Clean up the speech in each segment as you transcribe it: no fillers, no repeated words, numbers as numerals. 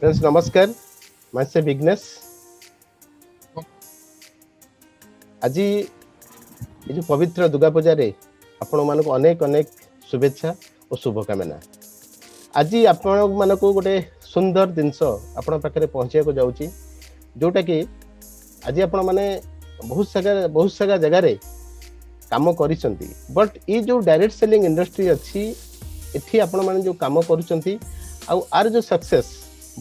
Friends नमस्कार मैं से विघ्नेश आज ये जो पवित्र दुर्गा पूजा रे आपण मानक अनेक अनेक शुभेच्छा और शुभकामना। आज आपण मानक गोटे सुंदर जिनस आपण पाखे पहुँचा जाऊँगी जोटा कि आज आपण माने बहुत सारा जगार काम करिसंती बट ये जो डायरेक्ट सेलिंग इंडस्ट्री अच्छी एठी आपण माने जो काम करूचंती आ आर जो सक्सेस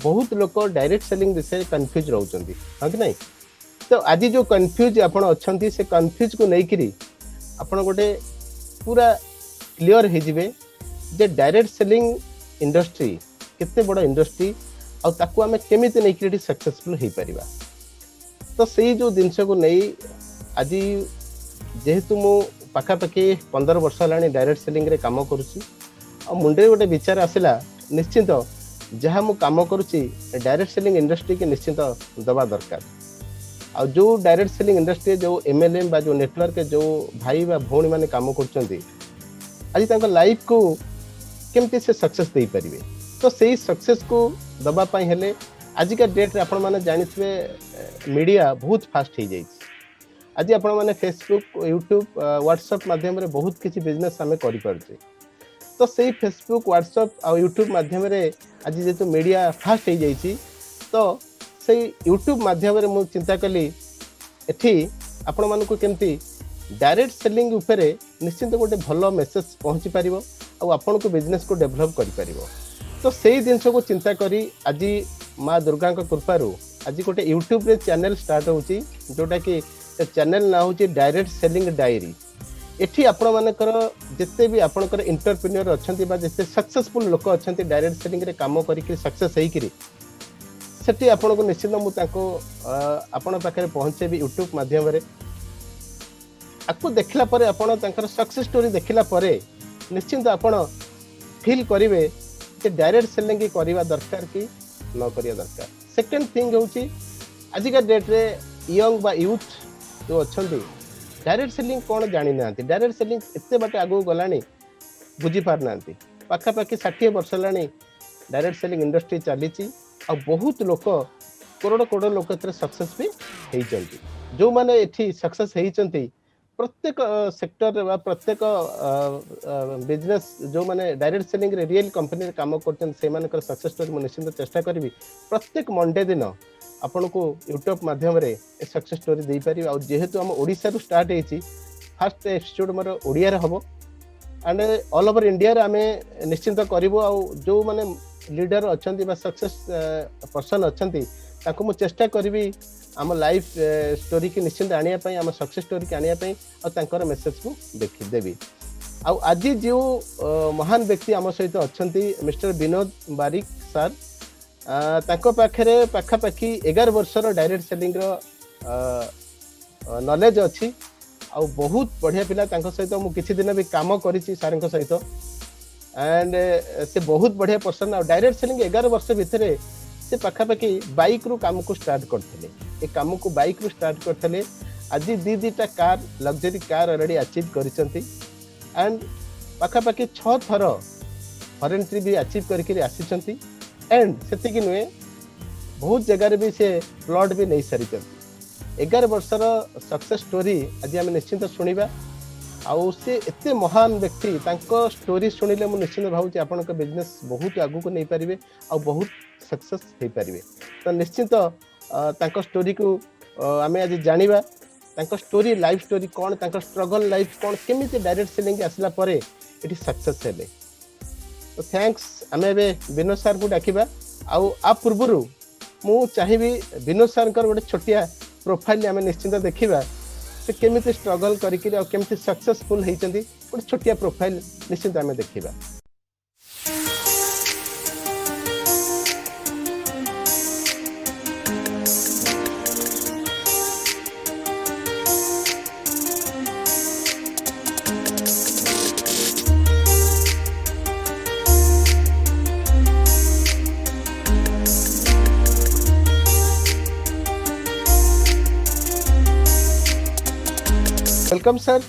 बहुत लोग डायरेक्ट सेलिंग विषय कंफ्यूज रहउचंती हां कि नहीं। तो आज जो कंफ्यूज आपण अछंती से कंफ्यूज को नहीं करी आपण गोटे पूरा क्लियर हे जिवे जे डायरेक्ट सेलिंग इंडस्ट्री केते बड़ इंडस्ट्री आ ताकू हमें केमिति नहीं करी सक्सेसफुल हे परिबा। तो सही जो जिनस को नहीं आज जेहेतु मु पाखापाखि 15 वर्ष होलानी डायरेक्ट सेलिंग रे काम करूची आ मुंडे गोटे विचार आसिला निश्चित जहाँ मु काम करुची डायरेक्ट सेलिंग इंडस्ट्री के निश्चित दबा दरकार आ जो डायरेक्ट सेलिंग इंडस्ट्री जो एमएलएम बा जो नेटवर्क जो भाई बा भौणी माने काम करचंती आज तांको लाइफ को केमती से सक्सेस दे परिबे। तो सही सक्सेस को दबा पाई हेले आज का डेट रे आपण माने जानिथबे मीडिया बहुत फास्ट हो जाई। आज आपण माने फेसबुक यूट्यूब व्हाट्सएप माध्यम रे बहुत किसी बिजनेस हमें करि परछे। तो सही फेसबुक व्हाट्सएप और यूट्यूब माध्यम रे आज जेतु मीडिया फास्ट हो जाई तो सही यूट्यूब माध्यम रे मु चिंता कली एठी आपण मानकु केमती डायरेक्ट सेलिंग उपरे निश्चित गोटे भलो मेसेज पहुंची पारिबो और आपण को बिजनेस को डेवलप करि पारिबो। तो सही जिनस को चिंता करी आज माँ दुर्गा कृपारू आज गोटे यूट्यूब रे चैनल स्टार्ट होची जोटा कि चैनल ना होची डायरेक्ट सेलिंग डायरी। एठी आपण मानकर जिते भी आपणकर इंटरप्रेन्योर अछंती बा जिते सक्सेसफुल लोक अछंती डायरेक्ट सेलिंग रे काम करिक सक्सेस हेई करी सेठी आपण को निश्चित मु ताको आपण पाखे पहुंचेबी यूट्यूब माध्यम रे आपको देखला परे आपण तांकर सक्सेस स्टोरी देखला परे निश्चित आपण फील करिवे कि डायरेक्ट सेलिंग की करिवा दरकार कि न करिया दरकार। सेकंड थिंग होची आज का डेट रे यंग बा यूथ जो अछंती डायरेक्ट सेलिंग कौन जानी ना डायरेक्ट सेलिंग एते बाटे आगो गलानी बुझी पार ना पाखापाखि 60 वर्ष लानी डायरेक्ट सेलिंग इंडस्ट्री चली आ बहुत लोक करोड़ लोक सक्सेस भी होती जो माने एठी सक्सेस होती प्रत्येक सेक्टर बा प्रत्येक बिजनेस जो माने डायरेक्ट सेलिंग रे रियल कंपनी रे काम करछन से मानकर सक्सेस स्टोरी मैं निश्चित चेष्टा करी प्रत्येक मंडे दिन आपण को यूट्यूब माध्यम रे सक्सेस स्टोरी दे पारि। और जेहेतु हम ओडिसा रु स्टार्ट हेची फर्स्ट एपिसोड मोर ओडिया रे हबो एंड ऑल ओवर इंडिया रे हमें निश्चित करबो आ जो माने लीडर अछंती बा सक्सेस पर्सन अछंती ताको मु चेष्टा करबी आम लाइफ स्टोरी की निश्चित आनिया पई आम सक्सेस स्टोरी की आनिया पई और तांकर मेसेज को देखि देबी। आ आज जो महान व्यक्ति आम सहित अछंती मिस्टर विनोद बारिक सर तांको पाखरे पाखापाखि 11 वर्षर डायरेक्ट सेलिंग रो नॉलेज अच्छी आ बहुत बढ़िया पिला तांको सहित मु किछि दिन भी काम करिछि सारंको सहित एंड से बहुत बढ़िया पर्सन और डायरेक्ट सेलिंग 11 वर्ष भितरे से पाखापाखि बाइक रु काम को स्टार्ट करथिले ए काम को बाइक रु स्टार्ट करथिले आज दीटा car luxury car already achieve करिसंती एंड पाखापाखि 6 थर फॉरेन ट्रिप भी अचीव करके आसीचंती एंड सेतिकी नुए बहुत जगह भी से प्लॉट भी नहीं सारी 11 वर्षर सक्सेस स्टोरी आज आम निश्चित शुणा आउ से एते महान व्यक्ति तांको स्टोरी सुनिले मु निश्चित भावुची आपन को बिजनेस बहुत आगु को नहीं पारिबे आ बहुत सक्सेस हे पारिबे। तो निश्चित तांको स्टोरी को आमे आज जानिबा तांको स्टोरी लाइफ स्टोरी कोन तांको स्ट्रगल लाइफ कोन केमिति डायरेक्ट सेलिंग आसला परे एटी सक्सेस हेले। तो थैंक्स आमे बे विनोद सर को डाकिबा आउ आ पूर्वरु मु चाहिबी विनोद सर कर गोटे छोटिया प्रोफाइल आमे निश्चित देखिबा से केमिति स्ट्रगल करिकि और केमिति सक्सेसफुल हेइचंती गोटे छोटिया प्रोफाइल निश्चित आमे देखिबा। Welcome sir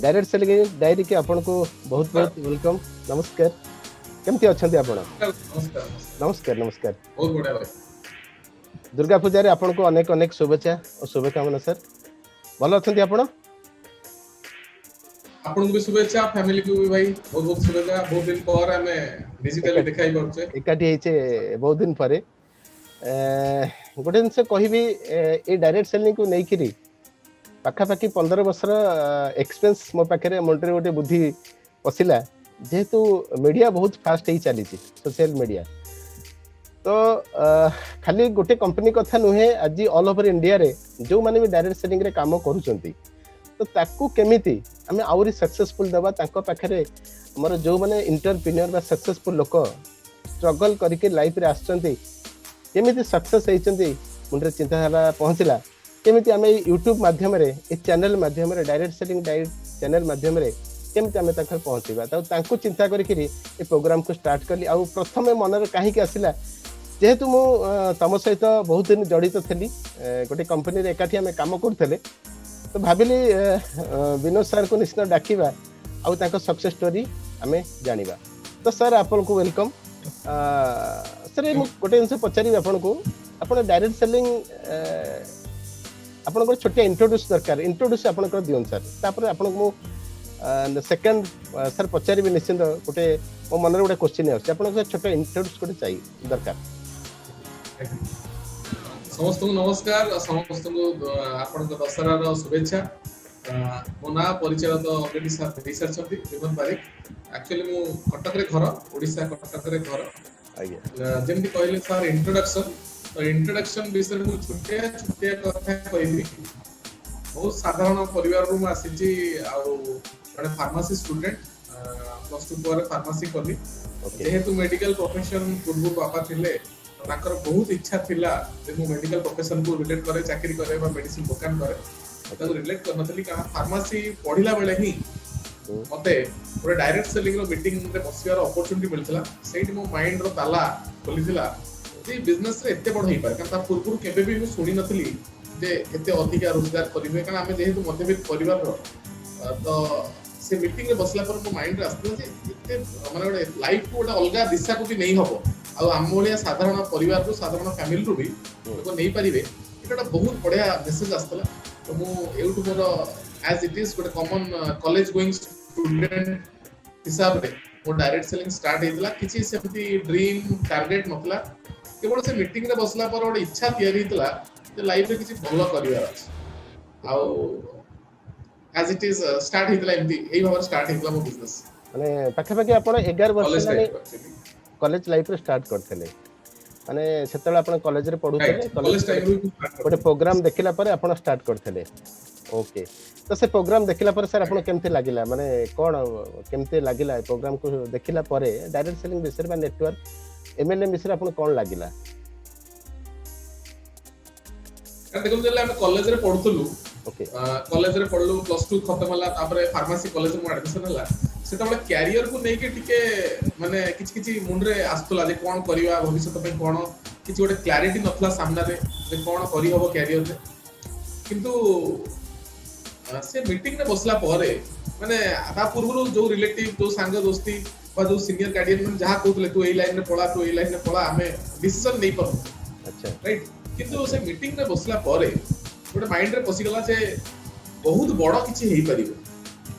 direct selling diary के आपन को बहुत बहुत वेलकम नमस्कार। केमती अछंती आपण? नमस्कार। नमस्कार नमस्कार। बहुत बढ़िया भाई। दुर्गा पूजा रे आपन को अनेक अनेक शुभेच्छा और शुभकामना सर। भलो अछंती आपण? आपन को भी शुभेच्छा, फैमिली को भी भाई बहुत बहुत शुभेच्छा। बहुत दिन पर हमें डिजिटली देखाई पड़छे। एकाठी हेचे बहुत दिन परे गोटे दिन से कहबी ए डायरेक्ट सेलिंग को नहीं पाखापाखि 15 वर्षर एक्सपीरियंस मो पाखे मुंडे गोटे बुद्धि पशिला जेहेतु मीडिया बहुत फास्ट ही चली सोशल मीडिया तो खाली गोटे कंपनी कथा नुहे आज ऑल ओवर इंडिया रे जो माने भी डायरेक्ट सेलिंग रे काम करूचंती तो ताकू केमिति आमे आउरी सक्सेसफुल दबा तांको पाखरे हमर जो माने एंटरप्रेन्योर बा सक्सेसफुल लोक स्ट्रगल करके लाइफ रे आछंती केमिति सक्सेस हेचंती मुंडे चिंताधारा पहुंचला केमिति आमे यूट्यूब माध्यम रे ए चैनल माध्यम रे डायरेक्ट सेलिंग चैनल माध्यम रे केमिति आमे तक पहुंचीबा तांको चिंता करिकरी ए प्रोग्राम को स्टार्ट करली आ प्रथमे मन रे काहे के आसिला जेहेतु मु तम सहित बहुत दिन जड़ित थली गोटे कंपनी रे एकाठी आमे काम करथले तो भाबिली विनोद सर को निश्चित डाकिबा आ तांको सक्सेस स्टोरी आमे जानिबा तो सर आपन को वेलकम सर मु गोटे दिन से पचारि आपन को आपन डायरेक्ट सेलिंग आपन को छोटे इंट्रोड्यूस दरकार इंट्रोड्यूस आपन को दियन सर तापर आपन को सेकंड सर पचारि भी निश्चित गोटे मो मन रे गोटे क्वेश्चन है आपन को छोटे इंट्रोड्यूस कोटे चाहिए दरकार समस्त को नमस्कार समस्त को आपन को दशहरा रो शुभेच्छा मो ना परिचय तो ऑलरेडी सर रिसर्च छथि विमन बारिक एक्चुअली मु कटक रे घर ओडिसा कटक रे घर आज्ञा जेमति कहले सर इंट्रोडक्शन तो इंट्रोडक्शन विषय मु छुटे कथा कहबी बहुत साधारण परिवार रू आसी आ फार्मेसी स्टूडेंट प्लस 2 पर फार्मेसी कली जेहेतु मेडिकल प्रोफेशन पूर्व बापा थिले ताकर बहुत इच्छा थिला जे मु मेडिकल प्रोफेशन को रिलेट करे चाकरी करे बा मेडिसिन दुकान करे ताको रिलेट करनथली का फार्मेसी पढिला बेले ही मते पूरा डायरेक्ट सेलिंग रो मीटिंग रे बसियार अपॉर्चुनिटी मिलथिला सेठी मो माइंड रो ताला खोलिथिला जे बिजनेस रे एते बड होई पारे कारण ता पूर्व केबे भी मु सुनी नथली जे एते अधिक रोजगार करिवे कारण आमे जेहेतु मध्यबित्त परिवार रो तो से मीटिंग रे बसला पर मो माइंड रे आस्थिला जे एते माने गोटे लाइफ को गोटे अलगा दिशा को भी नहीं हबो आ आमोलिया साधारण परिवार रो साधारण फैमिली रो भी को नहीं परिवे एटा बहुत बढ़िया मेसेज आस्थिला तो मु एउटु मोर एज इट इज गोटे कॉमन कॉलेज गोइंग स्टूडेंट हिसाब रे वो डायरेक्ट सेलिंग स्टार्ट हेतला किछि सेमती ड्रीम टारगेट नथला केवल से मीटिंग रे बसला पर गोटे इच्छा तयारी हेतला जे लाइफ रे किछि भलो करिवार अछि आ एज इट इज स्टार्ट हेतला एमती एई भावर स्टार्ट हेतला मो बिजनेस माने पाखे पाखे आपण 11 वर्ष लानी कॉलेज लाइफ रे स्टार्ट करथले माने सेतले आपण कॉलेज रे पढुथले कॉलेज टाइम रे गोटे प्रोग्राम देखिला पर आपण स्टार्ट करथले ओके तो से प्रोग्राम देखिला पर सर आपण केमते लागिला माने कोन केमते लागिला प्रोग्राम को देखिला पर डायरेक्ट सेलिंग विषय बा नेटवर्क एमएलएम विषय आपण कोन लागिला देखो जले हम कॉलेज रे पढुथलु ओके कॉलेज रे पढलु प्लस 2 खत्म होला तापर फार्मेसी कॉलेज में एडमिशन होला सेटा बले कैरियर को नै के टिके माने किछि मुंड रे आस्तला जे कोन करिवा भविष्य पे कोन किछि गोटे क्लैरिटी नथला सामना रे जे कोन करि हबो कैरियर रे किंतु से मीटिंग रे बसला परे माने आ पूर्व जो रिलेटिव जो संग दोस्ती बा जो सीनियर गार्डियन में जहां कहतले तू एई लाइन रे पळा तू एई लाइन रे पळा हमें डिसीजन नै पर अच्छा राइट किंतु से मीटिंग रे बसला परे गोटे माइंड रे पसी गला जे बहुत बड़ किछि हेई परिबो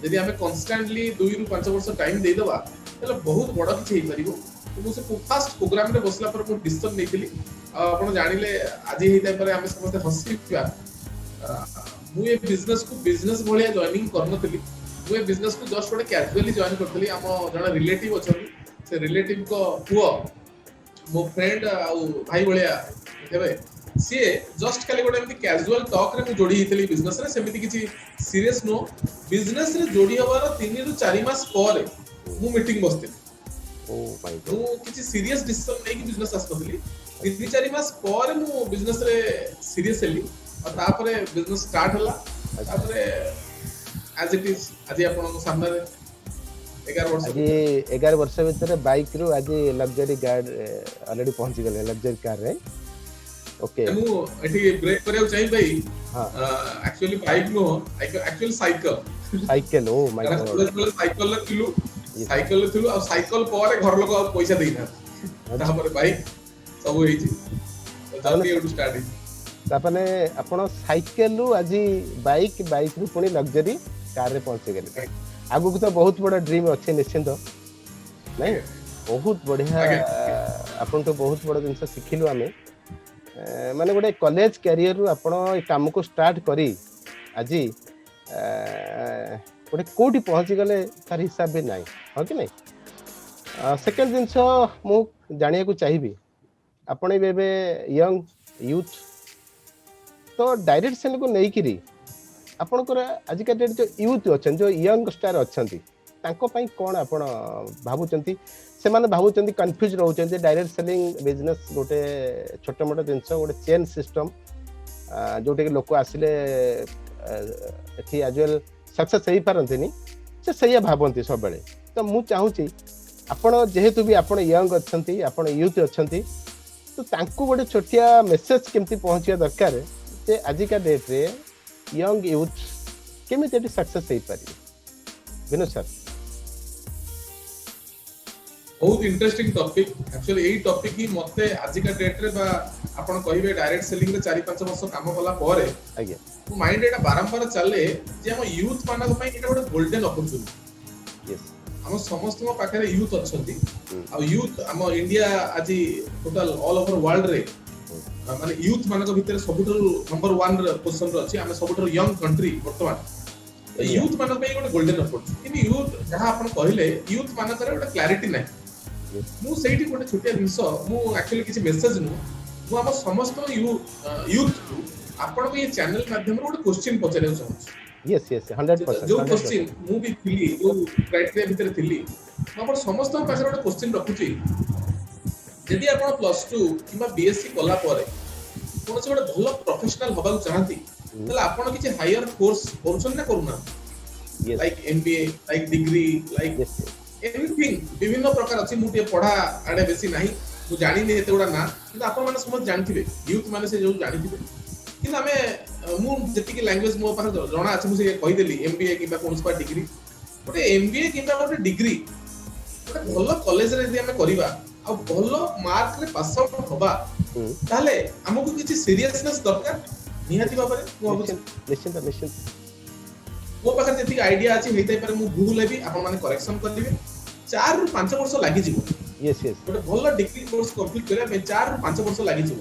यदि हमें कांस्टेंटली 2 रु 5 वर्ष टाइम दे दबा तले बहुत बड़ किछि हेई परिबो तो मु से फर्स्ट प्रोग्राम रे बसला पर मु डिसीजन नेतिली आपण जानिले आज हेई टाइम पर हमें समस्त हसिबा मु ए बिजनेस को बिजनेस भलिया जॉइनिंग करनतली मु ए बिजनेस को जस्ट गोटे कैजुअली जॉइन करतली हम जणा रिलेटिव अछली से रिलेटिव को पुओ मो फ्रेंड आ भाई भलिया हेबे सी जस्ट खाली गोटे एमती कैजुअल टॉक रे मु जोड़ी हितली बिजनेस रे सेमिति किछि सीरियस नो बिजनेस रे जोड़ी हबार 3 रु 4 मास पर मु मीटिंग बसते ओ माय गॉड मु किछि सीरियस डिसीजन नै कि बिजनेस आस्तली 3-4 मास पर मु बिजनेस रे सीरियस हेली और तापरे बिजनेस स्टार्ट होला तापरे एज इट इज आज आपन सामने 11 वर्ष भीतर बाइक रो आज लग्जरी गार्ड ऑलरेडी पहुंची गले लग्जरी कार रे ओके मु एठी ब्रेक करे चाहिए भाई हां actually bike no actually cycle oh my god cycle ला किलो Yes. ସାଇକେଲ ରେ ଥିଲୁ ଆଉ ସାଇକେଲ ପରେ ଘର ଲୋକ ଆଉ ପଇସା ଦେଇନାହାନ୍ତି ତାପରେ ବାଇକ୍ ସବୁ ହେଇଛି ଜର୍ଣ୍ଣି ଏଠୁ ଷ୍ଟାର୍ଟ ହେଇଛି ତାମାନେ ଆପଣ ସାଇକେଲ ରୁ ଆଜି ବାଇକ୍ ରୁ ପୁଣି ଲକ୍ଜରୀ କାର ରେ ପହଞ୍ଚିଗଲେ ଆଗକୁ ତ ବହୁତ ବଡ଼ ଡ୍ରିମ୍ ଅଛି ନିଶ୍ଚିନ୍ତ ନାଇଁ ବହୁତ ବଢ଼ିଆ ଆପଣଠୁ ବହୁତ ବଡ଼ ଜିନିଷ ଶିଖିଲୁ ଆମେ ମାନେ ଗୋଟେ କଲେଜ କ୍ୟାରିୟରରୁ ଆପଣ ଏ କାମକୁ ଷ୍ଟାର୍ଟ କରି ଆଜି ଗୋଟେ କୋଉଠି ପହଞ୍ଚିଗଲେ ତାର ହିସାବ ବି ନାହିଁ ହଁ କି ନାଇଁ ସେକେଣ୍ଡ ଜିନିଷ ମୁଁ ଜାଣିବାକୁ ଚାହିଁବି ଆପଣ ବି ଏବେ ୟଙ୍ଗ ୟୁଥ୍ ତ ଡାଇରେକ୍ଟ ସେଲ୍କୁ ନେଇକିରି ଆପଣଙ୍କର ଆଜିକା ଡେଟ୍ ଯେଉଁ ୟୁଥ୍ ଅଛନ୍ତି ଯେଉଁ ୟଙ୍ଗ ଷ୍ଟାର ଅଛନ୍ତି ତାଙ୍କ ପାଇଁ କ'ଣ ଆପଣ ଭାବୁଛନ୍ତି ସେମାନେ ଭାବୁଛନ୍ତି କନଫ୍ୟୁଜ୍ ରହୁଛନ୍ତି ଡାଇରେକ୍ଟ ସେଲିଂ ବିଜନେସ୍ ଗୋଟେ ଛୋଟ ମୋଟ ଜିନିଷ ଗୋଟେ ଚେନ୍ ସିଷ୍ଟମ୍ ଯେଉଁଟାକି ଲୋକ ଆସିଲେ ଏଠି ଆଜୁଆଲ ସକ୍ସେସ୍ ହେଇପାରନ୍ତିନି ସେ ସେଇଆ ଭାବନ୍ତି ସବୁବେଳେ ତ ମୁଁ ଚାହୁଁଛି ଆପଣ ଯେହେତୁ ବି ଆପଣ ୟଙ୍ଗ ଅଛନ୍ତି ଆପଣ ୟୁଥ୍ ଅଛନ୍ତି ତ ତାଙ୍କୁ ଗୋଟେ ଛୋଟିଆ ମେସେଜ କେମିତି ପହଞ୍ଚିବା ଦରକାର ଯେ ଆଜିକା ଡେଟ୍ରେ ୟଙ୍ଗ ୟୁଥ୍ କେମିତି ଏଠି ସକ୍ସେସ୍ ହେଇପାରିବେ ବିନୋଦ ସାର୍ ବହୁତ ଇଣ୍ଟରେଷ୍ଟିଂ ଟପିକ୍ ଆକ୍ଚୁଆଲି ଏଇ ଟପିକ୍ ହିଁ ମତେ ଆଜିକା ଡେଟ୍ରେ ବା ଆପଣ କହିବେ ଡାଇରେକ୍ଟ ସେଲିଂରେ 4-5 ବର୍ଷ କାମ କଲା ପରେ ଆଜ୍ଞା ମୋ ମାଇଣ୍ଡ ଏଟା ବାରମ୍ବାର ଚାଲେ ଯେ ଆମ ୟୁଥ୍ ମାନଙ୍କ ପାଇଁ ଏଟା ଗୋଟେ ଗୋଲ୍ଡେନ ଅପରଚୁନିଟି ଆମ ସମସ୍ତଙ୍କ ପାଖରେ ୟୁଥ୍ ଅଛନ୍ତି ଆଉ ୟୁଥ୍ ଆମ ଇଣ୍ଡିଆ ଆଜି ଟୋଟାଲ ଅଲ୍ ଓଭର ୱାର୍ଲଡ ରେ ମାନେ ୟୁଥ୍ ମାନଙ୍କ ଭିତରେ ସବୁଠାରୁ ନମ୍ବର 1 ପୋଜିସନ ରେ ଅଛି ଆମେ ସବୁଠାରୁ ୟଙ୍ଗ କଣ୍ଟ୍ରି ବର୍ତ୍ତମାନ ୟୁଥ୍ ମାନଙ୍କ ପାଇଁ ଗୋଟେ ଗୋଲ୍ଡେନ ଅପରଚୁନିଟି କିନ୍ତୁ ୟୁଥ୍ ଯାହା ଆପଣ କହିଲେ ୟୁଥ୍ ମାନଙ୍କର ଗୋଟେ କ୍ଲାରିଟି ନାହିଁ ମୁଁ ସେଇଠି ଗୋଟେ ଛୋଟିଆ ଜିନିଷ ମୁଁ ଆକ୍ଚୁଆଲି କିଛି ମେସେଜ ନୁହଁ ମୁଁ ଆମ ସମସ୍ତ ୟୁଥ୍ କୁ ଆପଣଙ୍କ ଏ ଚ୍ୟାନେଲ ମାଧ୍ୟମରେ ଗୋଟେ କ୍ୱେଶ୍ଚିନ୍ ପଚାରିବାକୁ ଚାହୁଁଛି yes 100% ଯୋଉ କ୍ୱେଶ୍ଚିନ୍ ମୁଁ ବି ଥିଲି ଯୋଉ କ୍ରାଇଟେରିଆ ଭିତରେ ଥିଲି ମୁଁ ଆପଣ ସମସ୍ତଙ୍କ ପାଖରେ ଗୋଟେ କ୍ୱେଶ୍ଚିନ୍ ରଖୁଛି ଯଦି ଆପଣ +2 କିମ୍ବା BSc କଲା ପରେ କୌଣସି ଗୋଟେ ଭଲ ପ୍ରଫେସନାଲ ହବାକୁ ଚାହାନ୍ତି ତାହେଲେ ଆପଣ କିଛି ହାୟର କୋର୍ସ କରୁଛନ୍ତି ନା କରୁନାହାନ୍ତି like MBA like degree like anything ବିଭିନ୍ନ ପ୍ରକାର ଅଛି ମୁଁ ଟିକେ ପଢା ଆଡେ ବେଶୀ ନାହିଁ ମୁଁ ଜାଣିନି ଏତେ ଗୁଡା ନା କିନ୍ତୁ ଆପଣ ମାନେ ସମସ୍ତେ ଜାଣିଥିବେ ୟୁଥ୍ ମାନେ ସେ ଯୋଉ ଜାଣିଥିବେ କିନ୍ତୁ ଆମେ ମୁଁ ଯେତିକି ଲାଙ୍ଗୁଏଜ ମୋ ପାଖରେ ଜଣା ଅଛି ମୁଁ ସେ କହିଦେଲି MBA କିମ୍ବା କୌଣସି ଡିଗ୍ରୀ ଗୋଟେ MBA କିମ୍ବା ଗୋଟେ ଡିଗ୍ରୀ ଗୋଟେ ଭଲ କଲେଜରେ ଯଦି ଆମେ କରିବା ଆଉ ଭଲ ମାର୍କରେ ପାସ୍ ଆଉଟ୍ ହବା ତାହେଲେ ଆମକୁ କିଛି ସିରିୟସନେସ୍ ଦରକାର ନିହାତି ଭାବରେ ମୁଁ ଭାବୁଛି ନିଶ୍ଚିନ୍ତ ମୋ ପାଖରେ ଯେତିକି ଆଇଡିଆ ଅଛି ହେଇଥାଇପାରେ ମୁଁ ଭୁଲ ହେବି ଆପଣ ମାନେ କରେକ୍ସନ କରିବେ 4 ରୁ 5 ବର୍ଷ ଲାଗିଯିବ ଗୋଟେ ଭଲ ଡିଗ୍ରୀ କୋର୍ସ କମ୍ପ୍ଲିଟ କରିବା ପାଇଁ 4 ରୁ 5 ବର୍ଷ ଲାଗିଯିବ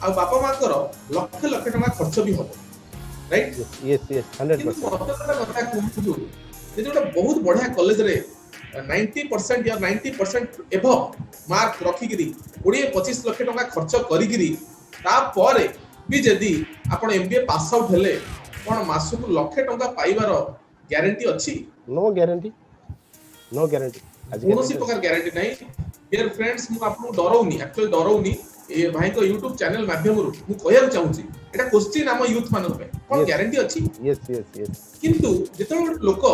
ଆଉ ବାପା ମାଙ୍କର ଲକ୍ଷ ଲକ୍ଷ ଟଙ୍କା ଖର୍ଚ୍ଚ ବି ହବ ରାଇଟ୍ yes 100% କଥା କୁହନ୍ତୁ ଯଦି ଗୋଟେ ବହୁତ ବଢିଆ କଲେଜରେ 90% या 90% एभव मार्क रखिकिरी 20-25 लाख टका खर्च करिकिरी तापरे भी जदी आपण एमबीए पास आउट हेले कोन मासकु लाख टका पाइबार ग्यारंटी अछि नो गारंटी कोनोसी प्रकार ग्यारंटी नहीं डियर फ्रेंड्स मु आपन डराउनी एक्चुअली डराउनी ए भाई को YouTube चैनल माध्यम रु मु कहया चाहूची एटा क्वेश्चन हम यूथ मानक पे कोन ग्यारंटी अछि यस किंतु जेतो लोक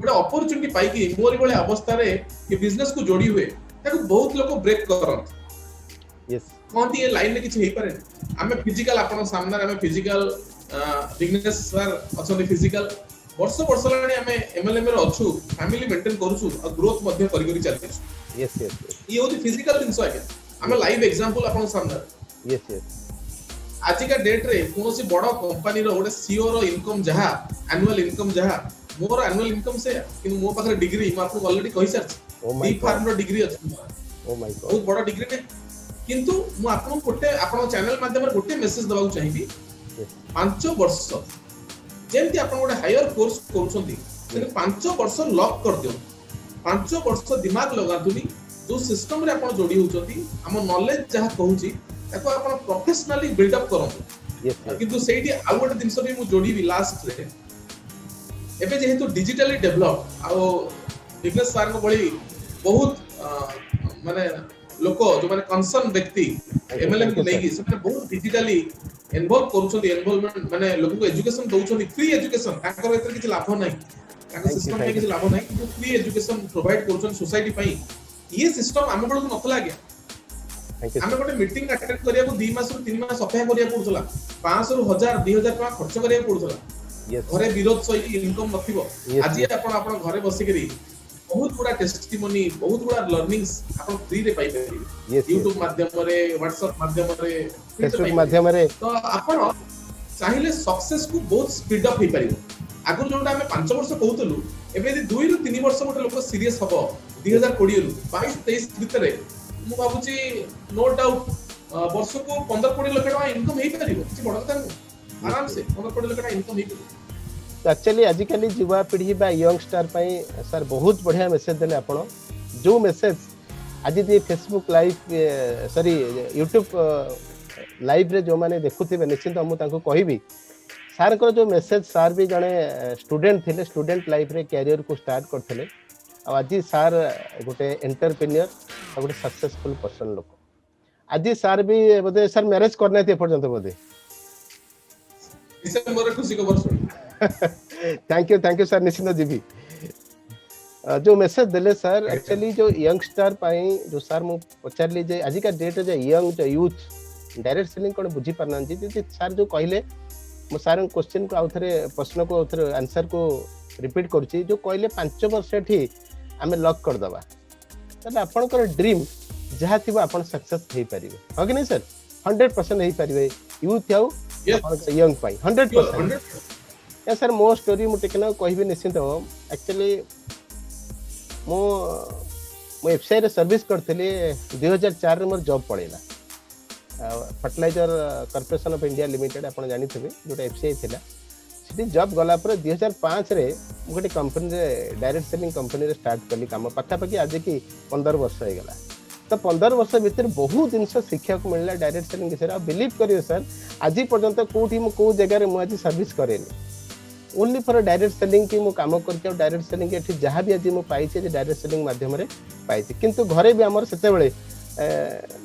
गोटे अपॉर्चुनिटी पाइकी मोरी भले अवस्था रे ये बिजनेस को जोड़ी हुए ताको बहुत लोग ब्रेक करन यस कोन ये लाइन में किछ हेई पारे हमें फिजिकल आपन सामने हमें फिजिकल बिजनेस सर अछन फिजिकल वर्ष लानी हमें एमएलएम रे अछु फैमिली मेंटेन करूछु और ग्रोथ मध्ये करि करि चलते यस ये होती फिजिकल थिंग्स आके हमें लाइव एग्जांपल आपन सामने यस आज का डेट रे कोनोसी बडो कंपनी रो गोटे सीईओ रो इनकम जहा एनुअल इनकम जहा मोर एनुअल इनकम से कि मो पाखरे डिग्री म आपको ऑलरेडी कहि सारछ डी फार्म रो डिग्री अछि ओ माय गॉड बहुत बडो डिग्री ने किंतु मु आपन कोटे आपन चैनल माध्यम रे गोटे मेसेज दबाउ चाहिबी 5 वर्ष जेमति आपन गोटे हायर कोर्स करूछंती से 5 वर्ष लॉक कर दियो 5 वर्ष दिमाग लगातुनी जो सिस्टम रे आपन जोडी होउछंती हम नॉलेज जहा कहूची ताको आपन प्रोफेशनली बिल्ड अप करंतु किंतु सेठी आ गोटे दिनस भी मु जोडी भी लास्ट रे एबे जेहेतु डिजिटली डेवलप आ बिजनेस सार को बड़ी बहुत माने लोक जो माने कंसर्न व्यक्ति एमएलएम को लेगी से बहुत डिजिटली इन्वॉल्व करूछंती इन्वॉल्वमेंट माने लोक को एजुकेशन दउछंती फ्री एजुकेशन ताकर एतर किछ लाभ नाही ताकर सिस्टम में किछ लाभ नाही कि फ्री एजुकेशन प्रोवाइड करूछन सोसाइटी पई ये सिस्टम हम बड़ को नथला गया हम गोटे मीटिंग अटेंड करिया को 2 मास 3 मास अपेक्षा करिया पड़तला 500 रु 1000 2000 टका खर्च करिया पड़तला घरे विरोध सही इनकम नथिबो आज आपण घरे बसिकरी बहुत गुड़ा टेस्टिमोनी बहुत गुड़ा लर्निंग्स आपण फ्री रे पाई परिबे Yes, YouTube माध्यम रे WhatsApp माध्यम रे फेसबुक माध्यम रे तो आपण चाहिले सक्सेस को बहुत स्पीड अप हे परिबो आगु जोंटा हमें 5 वर्ष कहउतलु एबे यदि 2 रु 3 वर्ष गोटे लोक सीरियस हबो 2020 रु 22 23 भितरे मु भाबुची नो डाउट वर्ष को 15-20 लाख टका इनकम हे परिबो कि बड़ कथा नहीं आराम से 15-20 लाख टका इनकम हे परिबो एक्चुअली आजिकल युवा पीढ़ी बा यंगस्टर सर बहुत बढ़िया मेसेज देले आपण जो मेसेज आज ये Facebook live sorry YouTube live रे जो माने देखुथिबे निश्चित मु तांको कहबी सर को जो मेसेज सर भी जने स्टूडेंट थिले स्टूडेंट लाइफ रे कैरियर को स्टार्ट करथिले आज सर गोटे एंटरप्रेन्योर और गोटे सक्सेसफुल पर्सन लोक आज सर भी बोधे सर मैरिज करने थे पर्यंत बोधे डिसेंबर खुशी खबर सुनी थैंक यू सर निश्चित जीवी जो मेसेज देले सर एक्चुअली जो यंगस्टर पाई जो सर मु पचारली जे आज का डेट जे यंग जो यूथ डायरेक्ट सेलिंग कोन बुझी परना जी सर जो कहले मु सर क्वेश्चन को आउथरे प्रश्न को आउथरे आंसर को रिपीट करछि जो कहले 5 वर्ष एठी हमें लॉक कर दबा तले आपन को ड्रीम जहा थिबो आपन सक्सेस हे परिबे हो कि नहीं सर 100% हे परिबे यूथ याउ यंग पाई 100% या सर मो स्टोरी मु टेकना कहबे निश्चित एक्चुअली मो वेबसाइट रे सर्विस करथले 2004 रे मोर जॉब पड़ेला fertiliser corporation of India limited आपण जानि थिबे जोटा एफसीआई थिला सिटी जॉब गला पर 2005 रे मु गोटे कंपनी रे डायरेक्ट सेलिंग कंपनी रे स्टार्ट करली काम पक्का पक्की आज की 15 वर्ष हो गला तो 15 वर्ष भीतर बहुत जिनस शिक्षा को मिलला डायरेक्ट सेलिंग विषय बिलीव करियो सर आज पर्यंत कोठी मु को जगह रे मु आज सर्विस करेनी ओनली फॉर डायरेक्ट सेलिंग की मु काम करके डायरेक्ट सेलिंग एठी जहां भी आज मु पाइछे जे डायरेक्ट सेलिंग माध्यम रे पाइछे किंतु घरे भी हमर सेते बेले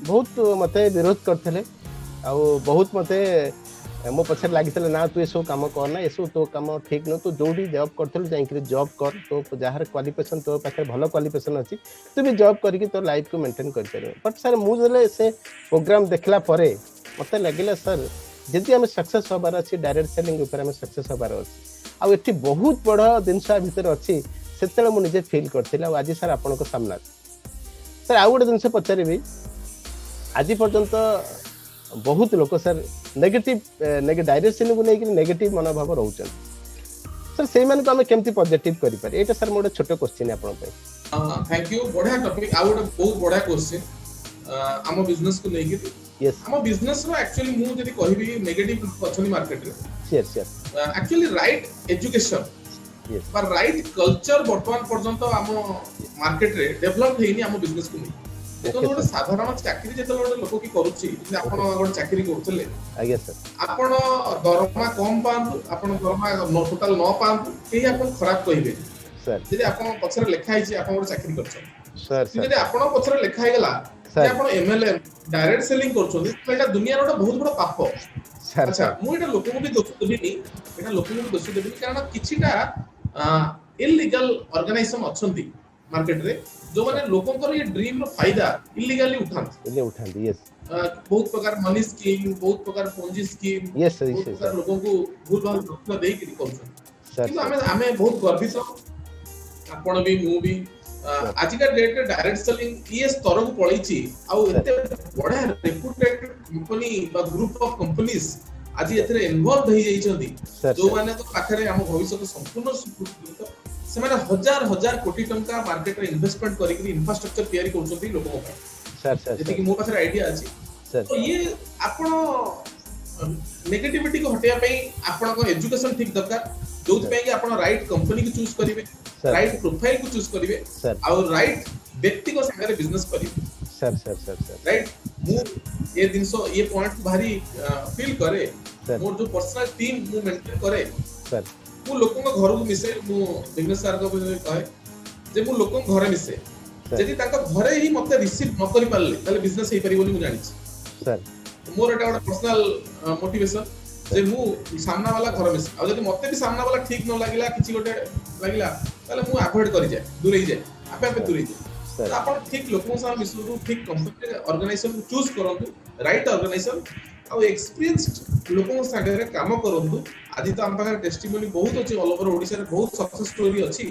बहुत मते विरोध करथले आ बहुत मते मो पछर लागितले ना तू एसो काम कर ना एसो तो काम ठीक न तू जोडी जॉब करथल जाई जॉब कर तो जहार क्वालिफिकेशन तो पाखे भलो क्वालिफिकेशन अछि तू भी जॉब करके तो लाइफ को मेंटेन कर पारे बट सर मु जले से प्रोग्राम देखला परे मते लागिला सर जदि हम सक्सेस होबार अछि डायरेक्ट सेलिंग ऊपर हम सक्सेस होबार अछि आ एठी बहुत बड़ा जिनसा भीतर अछि सेतले मु निजे फील करथिला आज सर आपन को सामना सर आ गोटे जिनसे पचारिबी आज पर्यंत बहुत लोक सर नेगेटिव डायरेक्ट सेलिंग को लेकिन नेगेटिव मनोभाव रहउछन सर सेई मान को हम केमती पॉजिटिव करि पारे एटा सर मोर छोटो क्वेश्चन आपन पे थैंक यू बढ़िया टॉपिक आ गोटे बहुत बढ़िया क्वेश्चन हम बिजनेस को लेके यस हम बिजनेस रो एक्चुअली मु जदी कहबी नेगेटिव पछनी मार्केट रे yes yes actually right education yes पर राइट कल्चर वर्तमान पर्यंत हम मार्केट रे डेवलप हेनी हम बिजनेस को नहीं देखो गोटे साधारण चाकरी जेते गोटे लोक की करूची जे आपण गोटे चाकरी करथले आज्ञा सर आपण दरमा कम पांतु आपण दरमा टोटल न पांतु केही आपण खराब कहिबे सर जदि आपण पछरे लेखा हिची आपण गोटे चाकरी करछ सर जदि आपण पछरे लेखा हेगला जे आपण एमएलएम डायरेक्ट सेलिंग करछों एटा दुनिया रो बहुत बड़ पाप सर अच्छा मु एटा लोक को भी दोष देबिनी एटा लोक को भी दोष देबिनी कारण किछिटा इलीगल ऑर्गेनाइजेशन अछंती मार्केट रे जो माने लोकन को ये ड्रीम रो फायदा इलीगली उठांती यस बहुत प्रकार मनी स्कीम बहुत प्रकार पूंजी स्कीम यस सर बहुत प्रकार लोगों को भूल भाल तथ्य देई कि करछन सर किंतु हमें बहुत गर्वित आपण भी मु भी आज का डेट रे डायरेक्ट सेलिंग ये स्तर को पळैछि आ एते बडा रेपुटेड कंपनी बा ग्रुप ऑफ कंपनीज आज एथरे इन्वॉल्व हो जाइछंती जो माने तो पाखरे हम भविष्य को संपूर्ण सुरक्षित से माने हजार हजार कोटी टंका मार्केट रे इन्वेस्टमेंट करिकरी इंफ्रास्ट्रक्चर तैयारी करछंती लोगों को सर सर जति कि मो पाखरे आईडिया अछि सर तो ये आपण नेगेटिविटी को हटिया पई आपण को एजुकेशन ठीक दरकार जोथ पई कि आपण राइट कंपनी को चूज करिवे राइट प्रोफाइल को चूज करिवे और राइट व्यक्ति को संगे बिजनेस करिवे sir sir sir sir right मु ये दिनसो ये पॉइंट भारी फील करे मोर जो पर्सनल टीम मु मेंटेन करे सर मु लोकन को घर को मिसे मु बिजनेस सर को कहे जे मु लोकन घरे मिसे जदि ताका घरे ही मते रिसीव न करि पाले ताले बिजनेस हे परिबोनी मु जानि सर मोर एटा ଗୋଟେ पर्सनल मोटिवेशन जे मु सामना वाला घर मिसे आ जदि मते भी सामना वाला ठीक न लागिला किछि गोटे लागिला ताले मु अवॉइड करि जाय दूर ही जाय आपे आपे दूर ही जाय तो आपण ठीक लोकन सा मिसु ठीक कंपनी ऑर्गेनाइजेशन चूज करंतु राइट ऑर्गेनाइजेशन आ एक्सपीरियंस्ड लोकन सागरे काम करंतु आज तो हम पाखरे टेस्टिमोनी बहुत अछि ऑल ओवर ओडिसा रे बहुत सक्सेस स्टोरी अछि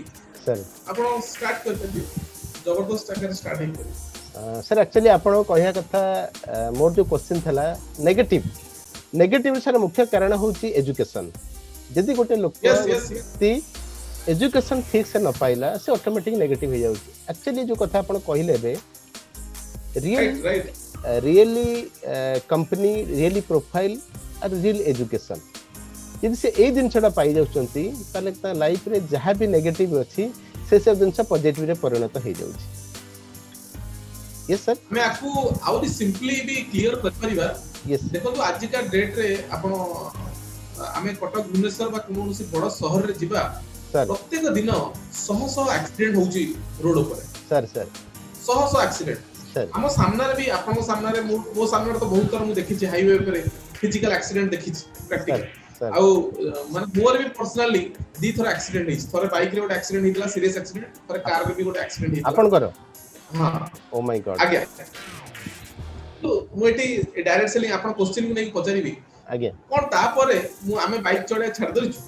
सर आपण स्टार्ट करते जबरदस्त आकार स्टार्ट हे करी सर एक्चुअली आपण कहया कथा मोर जो क्वेश्चन थला नेगेटिव नेगेटिव सर मुख्य कारण होची एजुकेशन जदि गोटे लोक यस यस एजुकेशन ठीक से न पाइला से ऑटोमेटिक नेगेटिव हो जाउची एक्चुअली जो कथा आपण कहिले बे right really company really profile और रियल एजुकेशन यदि से ए जिनसटा पाई जाउचंती ताले लाइफ रे जहाँ भी नेगेटिव अच्छी से सब जिनस पॉजिटिव रे परिणत हो जाउची यस सर मैं आपको आउरी सिंपली भी क्लियर कर परिबा यस देखो तो आज का डेट रे आपण आमे कटक भुवनेश्वर बा कोनोसी बड़ शहर रे जिबा सर प्रत्येक दिन शह शह एक्सीडेंट होउची रोड ऊपर सर सर शह शह एक्सीडेंट सर हम सामने रे भी आपन सामने रे मो सामने तो बहुत थर मु देखि छी हाईवे ऊपर फिजिकल एक्सीडेंट देखि छी प्रैक्टिकल सर आउ माने मोर भी पर्सनली दी थर एक्सीडेंट हिस थरे बाइक रे गोटे एक्सीडेंट हितला सीरियस एक्सीडेंट थरे कार रे भी गोटे एक्सीडेंट हितला आपन करो हां ओ माय गॉड आगे तो मु एटी डायरेक्ट सेलिंग आपन क्वेश्चन को नहीं पचारिबी आगे कोन ता परे मु आमे बाइक चले छाड़ दइछु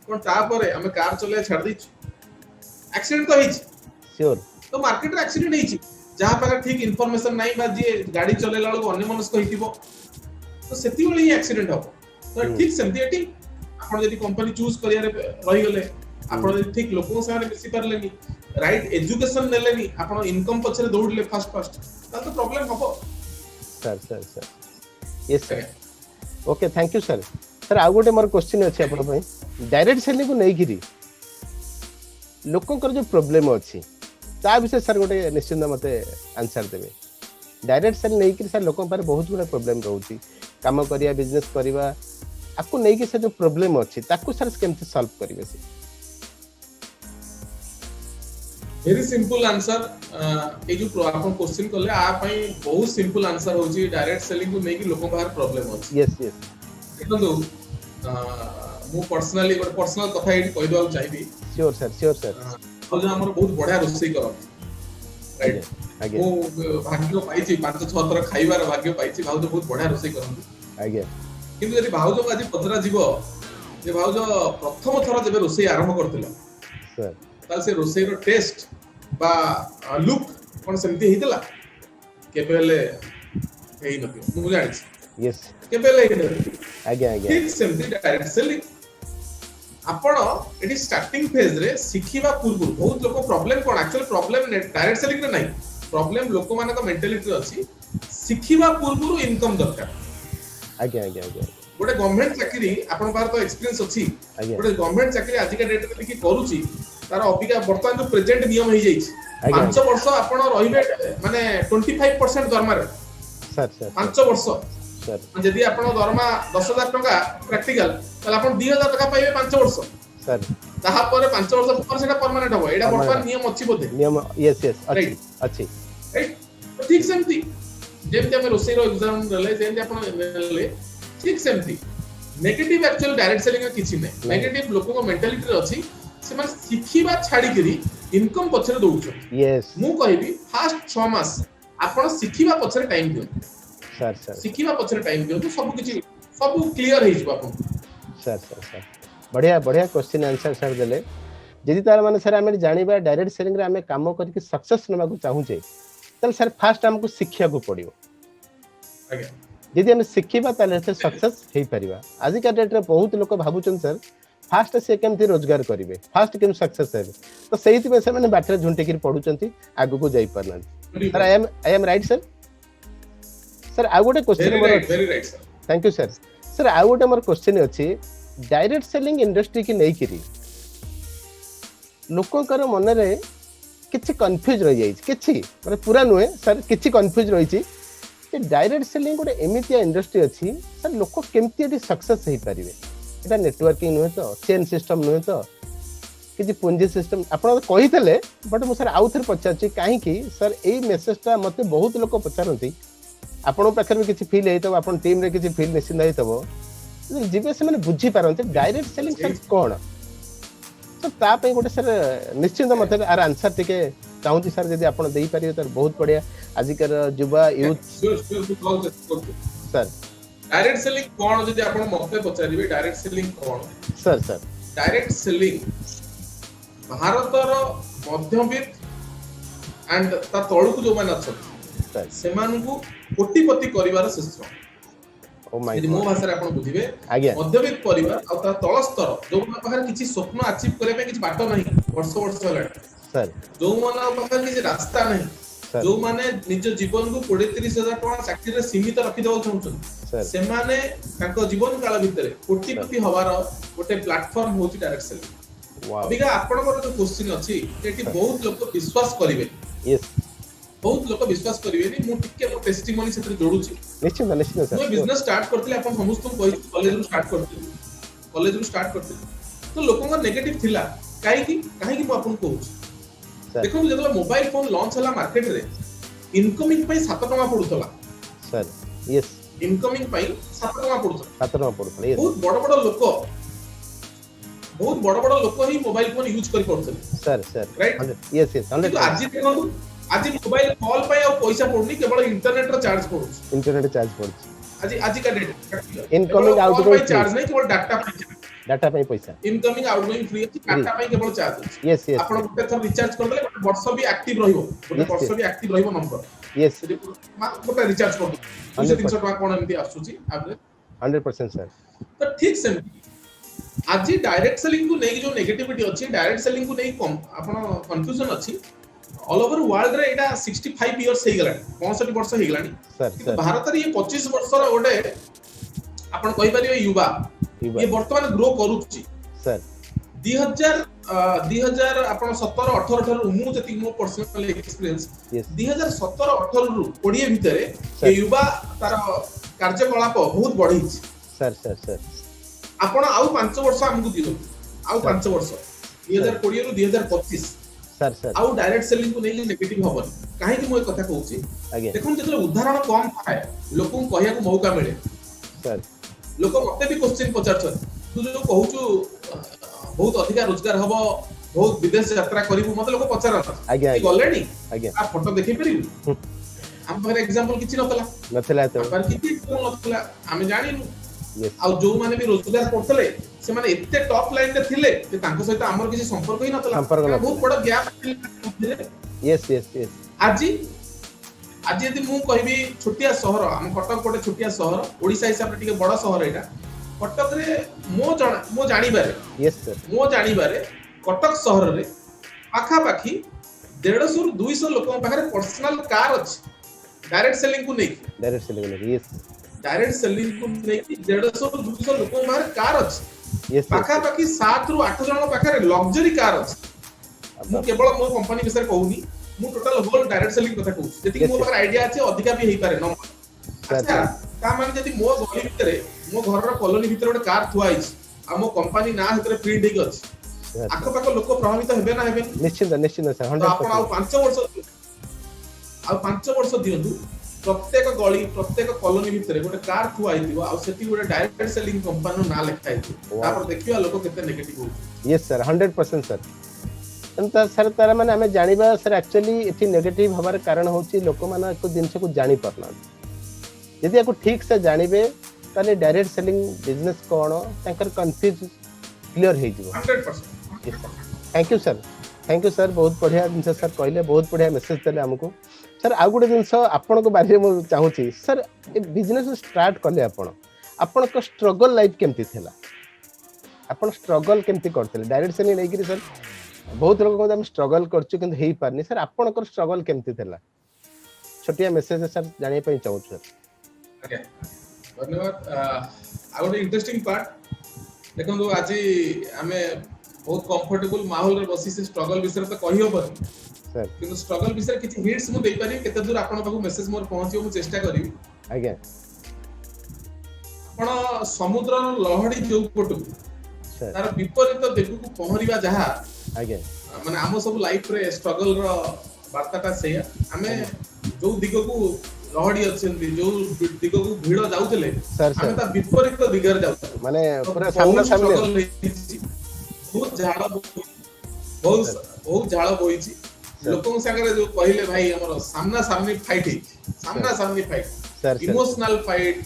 कोन ता परे आमे कार चले छाड़ दइछु एक्सीडेंट तो हिच श्योर तो मार्केट रे एक्सीडेंट हिच जहां पर ठीक इंफॉर्मेशन नहीं बा जे गाड़ी चलेला लोग अन्य मनस्क हितिबो तो सेति वाली ही एक्सीडेंट हो तो ठीक सेमती एटी आपण जदी कंपनी चूज करिया रे रही गले आपण जदी ठीक लोगों सारे मिसी परलेनी राइट एजुकेशन नेलेनी आपण इनकम पछरे दौड़ले फास्ट ता तो प्रॉब्लम हबो sir sir sir yes sir okay thank you sir sir आ गोटे मोर क्वेश्चन अछि आपण पई डायरेक्ट सेलिंग को नै गिरी लोकंकर जो प्रॉब्लम अछि ता विषय सर गोटे निश्चित मते आंसर देबे डायरेक्ट सेल नै कि सर लोकन पर बहुत बड़ा प्रॉब्लम रहउची काम करिया बिजनेस करिवा आपको नै कि सर जो प्रॉब्लम अछि ताकू सर केमते सॉल्व करिवे से वेरी सिंपल आंसर ए जो आपण क्वेश्चन करले आ पई बहुत सिंपल आंसर होची डायरेक्ट सेलिंग को नै कि लोकन बाहर प्रॉब्लम अछि यस यस देखंतु मु पर्सनली गोटे पर्सनल कथा एठी कहि दवा चाहिबी श्योर सर जो हमर बहुत बढ़िया रोसई कर राइट आगे मु भाग्य पाइछि 5-6 थर खाइबार भाग्य पाइछि भाउ बहुत बढ़िया रोसई करंती आगे किंतु यदि भाउज को आज पचरा जीव जे भाउज प्रथम थर जेबे रोसई आरंभ करथिला सर ताल से रोसई रो टेस्ट बा लुक कोन सेमती हितला केबेले हेई नथि मु जानि यस केबेले हेई नथि आगे आगे ठीक सेमती डायरेक्ट सेलिंग आपण एटी स्टार्टिंग फेज रे सिखिबा पूर्व बहुत लोक प्रॉब्लम कोन एक्चुअली प्रॉब्लम डायरेक्ट सेलिंग रे नाही प्रॉब्लम लोक माने का मेंटालिटी अछि सिखिबा पूर्व इनकम दरकार आगे आगे आगे गोटे गवर्नमेंट चाकरी आपण बार तो एक्सपीरियंस अछि गोटे गवर्नमेंट चाकरी आज का डेट रे कि करूची तार अबिका वर्तमान जो प्रेजेंट नियम हे जाई 5 वर्ष आपण रहिबे माने 25% दरमा रे सर सर 5 वर्ष सर यदि आपण दरमा 10000 टका प्रैक्टिकल तले आपण 2000 टका पाइबे 5 वर्ष सर ताहा पर 5 वर्ष पर सेटा परमानेंट हो एडा वर्तमान नियम अछि बोधे नियम यस यस अछि अछि राइट ठीक सेमती जेमते हम रोसई रो एग्जाम ले जेमते आपण ले ठीक सेमती नेगेटिव एक्चुअल डायरेक्ट सेलिंग का किछि नै नेगेटिव लोक को मेंटालिटी रे अछि से माने सिखिबा छाडी करी इनकम पछरे दउछ यस मु कहिबी फास्ट 6 मास आपण सिखिबा पछरे टाइम दियो सर सर सिखिबा पछरे टाइम दियो तो सब किछि सब क्लियर हे जबा आपण सर सर सर बढ़िया बढ़िया क्वेश्चन आंसर सर देले जदि तार माने सर हमें जानिबा डायरेक्ट सेलिंग रे हमें काम करके सक्सेस नबा को चाहू छे तल सर फास्ट हमको शिक्षा को पड़ियो आगे यदि हम शिखिबा ताले से सक्सेस हे परिबा आज का डेट रे बहुत लोग भाबुचन सर फास्ट से केमती रोजगार करिवे फास्ट केम सक्सेस हे तो सेहिति में से माने बाटरे झुंटी के पडुचंती आगु को जाई परना sir I am right sir sir आ गोटे क्वेश्चन मोर very right sir thank you sir sir आ गोटे मोर क्वेश्चन अछि डायरेक्ट सेलिंग इंडस्ट्री की नै करी लोककर मन रे किछि कंफ्यूज रह जाई किछि माने पूरा नुहे सर किछि कंफ्यूज रही छी कि डायरेक्ट सेलिंग गोटे एमितिया इंडस्ट्री अछि सर लोक केमती एटी सक्सेस हे परिवे एटा नेटवर्किंग नुहे तो चेन सिस्टम नुहे तो कि पुंजी सिस्टम आपण कहितले बट मु सर आउ थर पचाछि काहे कि सर एई मेसेजटा मते बहुत लोक पचारंती आपण पाखर भी किछि फील हेतब आपण टीम रे किछि फील निश्चित हेतब जिबे से माने बुझी पारंते डायरेक्ट सेलिंग सर कोन सर ता पे गोटे सर निश्चित मते आर आंसर टिके चाहूँ सर जब आप दे पारे तो बहुत बढ़िया आजिकार युवा यूथ सर डायरेक्ट सेलिंग कोन जदि आपण मते पचारिबे डायरेक्ट सेलिंग कोन सर सर डायरेक्ट सेलिंग ଭାରତର ମଧ୍ୟବିତ୍ତ एंड ता तळुकु जो माने अछत सर सेमानकु कोटिपति करिवार सिस्टम ओ माय यदि मो भाषा रे आपण बुझिबे आज्ञा मध्यवित्त परिवार आ ता तळ स्तर जो मन पाखर किछि स्वप्न अचीव करे पे किछि बाटो नहीं वर्ष वर्ष होला सर जो मन पाखर किछि रास्ता नहीं सर जो माने निज जीवन को 20-30 हजार टका चाकरी रे सीमित रखि दउ छन सर से माने ताको जीवन काल भितरे कोटिपति हवार गोटे प्लेटफॉर्म होची डायरेक्ट सेलिंग वाओ अबिका आपनकर जो क्वेश्चन अछि एटी बहुत लोक विश्वास करिवे यस बहुत लोक विश्वास करिवे मु टिके मो टेस्टिमोनी सेतिर जोडुची निश्चित निश्चित मु सर बिजनेस स्टार्ट करथिले आपण समस्त कहि कॉलेज रू स्टार्ट करथिले तो लोकन का नेगेटिव थिला काहे कि मु आपन कहूची सर देखो जेतला मोबाइल फोन लॉन्च हला मार्केट रे इनकमिंग पे 7 टका पडुतला सर यस इनकमिंग पे 7 टका पडुतला खतरा पड़ता है बहुत बड़ बड़ लोक ही मोबाइल फोन यूज करि पडथले sir sir right yes yes 100 आज देखो आज मोबाइल कॉल पे आ पैसा पडनी केवल इंटरनेट रो चार्ज पडुछ इंटरनेट चार्ज पड़छ आज का डेट इनकमिंग आउटगोइंग चार्ज नहीं केवल डाटा पे पैसा इनकमिंग आउटगोइंग फ्री अछि डाटा पे केवल चार्ज यस यस आपण गोटे थर रिचार्ज कर देले गोटे वर्ष भी एक्टिव रहिबो गोटे Yes, वर्ष yes. भी एक्टिव रहिबो नंबर यस गोटे रिचार्ज कर दो 200-300 टका कोन एमती आसुची आपले 100% सर तो ठीक से आज डायरेक्ट सेलिंग को नहीं जो नेगेटिविटी अछि डायरेक्ट सेलिंग को नहीं कम आपण कंफ्यूजन अछि ऑल ओवर वर्ल्ड रे एटा 65 इयर्स हे गलानी 65 वर्ष हे गलानी सर सर भारत रे ये 25 वर्ष रो गोटे आपण कहि परिबे युवा ये वर्तमान ग्रो करूची सर 2000 आपण 17 18 ठाରୁ मु जति मो पर्सनल एक्सपीरियंस यस 2017 18 रु 20 भितरे Sir. ये युवा तार कार्यकलाप बहुत बढ़ी सर सर सर आपण आउ 5 वर्ष हमकु दिलो आउ 5 वर्ष 2020 रु 2025 सर सर आउ डायरेक्ट सेलिंग को नहीं नेगेटिव हबन काहे कि मो कथा कहूची आगे देखो जेतले उदाहरण कम थाए लोकन कहिया को मौका मिले सर लोक मते भी क्वेश्चन पचारछन तू जो कहूचु बहुत अधिक रोजगार हबो बहुत विदेश यात्रा करिवु मते लोक पचारन आगे आगे गलेनी आगे आ फोटो देखि परिबु हम पर एग्जांपल किछि नतला नथला तो पर किछि नतला हम जानिनु यस आ जो माने भी रोजगार करथले से माने एते टॉप लाइन रे थिले जे तांको सहित हमर किछि संपर्क ही नतला संपर्क नथला। बहुत बड़ गैप यस यस यस आज यदि मु कहबी छोटिया सहर हम कटक गोटे छोटिया सहर ओडिसा हिसाब रे टिके बड़ सहर एटा कटक रे मो जानि बारे यस सर मो जानि बारे कटक सहर रे पाखा पाखी 150 रु 200 लोकन पाखरे पर्सनल कार अछि डायरेक्ट सेलिंग को नहीं direct selling yes direct selling को नहीं 150 रु 200 लोकन पाखरे कार अछि यस पाखा पाखी 7 रु 8 जन पाखरे लग्जरी कार अछि मु केवल मो कंपनी विषय कहूनी मु टोटल होल डायरेक्ट सेलिंग कथा कहू जति Yes, मो yes. पाखरे आईडिया अछि अधिका भी हेई पारे नंबर Sir, अच्छा ता माने जति मो गली भितरे मो घर रो कॉलोनी भितरे गोटे कार थुआ आइछ आ मो कंपनी ना हेतरे प्रिंट हेक अछि सर आखो पाखो लोक प्रभावित हेबे ना हेबे निश्चित निश्चित सर तो आपण आउ 100% 5 वर्ष दियंतु प्रत्येक गली प्रत्येक कॉलोनी भितरे गोटे कार थुआ आइथिबो आ सेति गोटे डायरेक्ट सेलिंग कंपनी ना लिखा आइथिबो Wow. तापर देखिबा लोक केते नेगेटिव होउ यस सर 100% सर तो सर तार माने हमें जानिबा सर एक्चुअली एथि नेगेटिव हमार कारण होची लोक माना को जिनस को जानि परना यदि आपको ठीक से जानिबे ताले डायरेक्ट सेलिंग बिजनेस कोन ताकर कंफ्यूज क्लियर हे जिवो 100% थैंक यू सर बहुत बढ़िया जिनस सर कहले बहुत बढ़िया मेसेज देले हमको सर आ गुटे जिनस आपन को बारे में चाहूची सर ए बिजनेस स्टार्ट करले आपन को स्ट्रगल लाइफ केमती थिला आपन स्ट्रगल केमती करथिले डायरेक्ट सेलिंग नै कि सर बहुत लोग को हम स्ट्रगल करछु किंतु हेई पारनी सर आपन को स्ट्रगल केमती थिला छोटिया मेसेज सर जानिए पई चाहू सर ओके धन्यवाद आ गोटे इंटरेस्टिंग पार्ट देखो आज आमे बहुत कंफर्टेबल माहौल रे बसी से स्ट्रगल विषय तो कहि होबनी सर किंतु स्ट्रगल विषय किछि हिंट्स मु देई पारि केते दूर आपन पाखु मेसेज मोर पहुंचियो मु चेष्टा करिवि आज्ञा आपण समुद्र लहड़ी जो पटु सर तार विपरीत दिगु पहरिबा जहा आज्ञा माने हम सब लाइफ रे स्ट्रगल रो वार्ताटा सेया हमें जो दिगकू लहड़ी अछंती जो दिगकू भीड़ जाउतले सर हमें सर ता विपरीत दिगरे जाउतले माने पूरा सामना सामने बहुत झाड़ बहुत झाड़ बोइची लोकन संगे जो कहले भाई हमर सामना सामनी फाइट है सामना सामनी fight sir sir emotional fight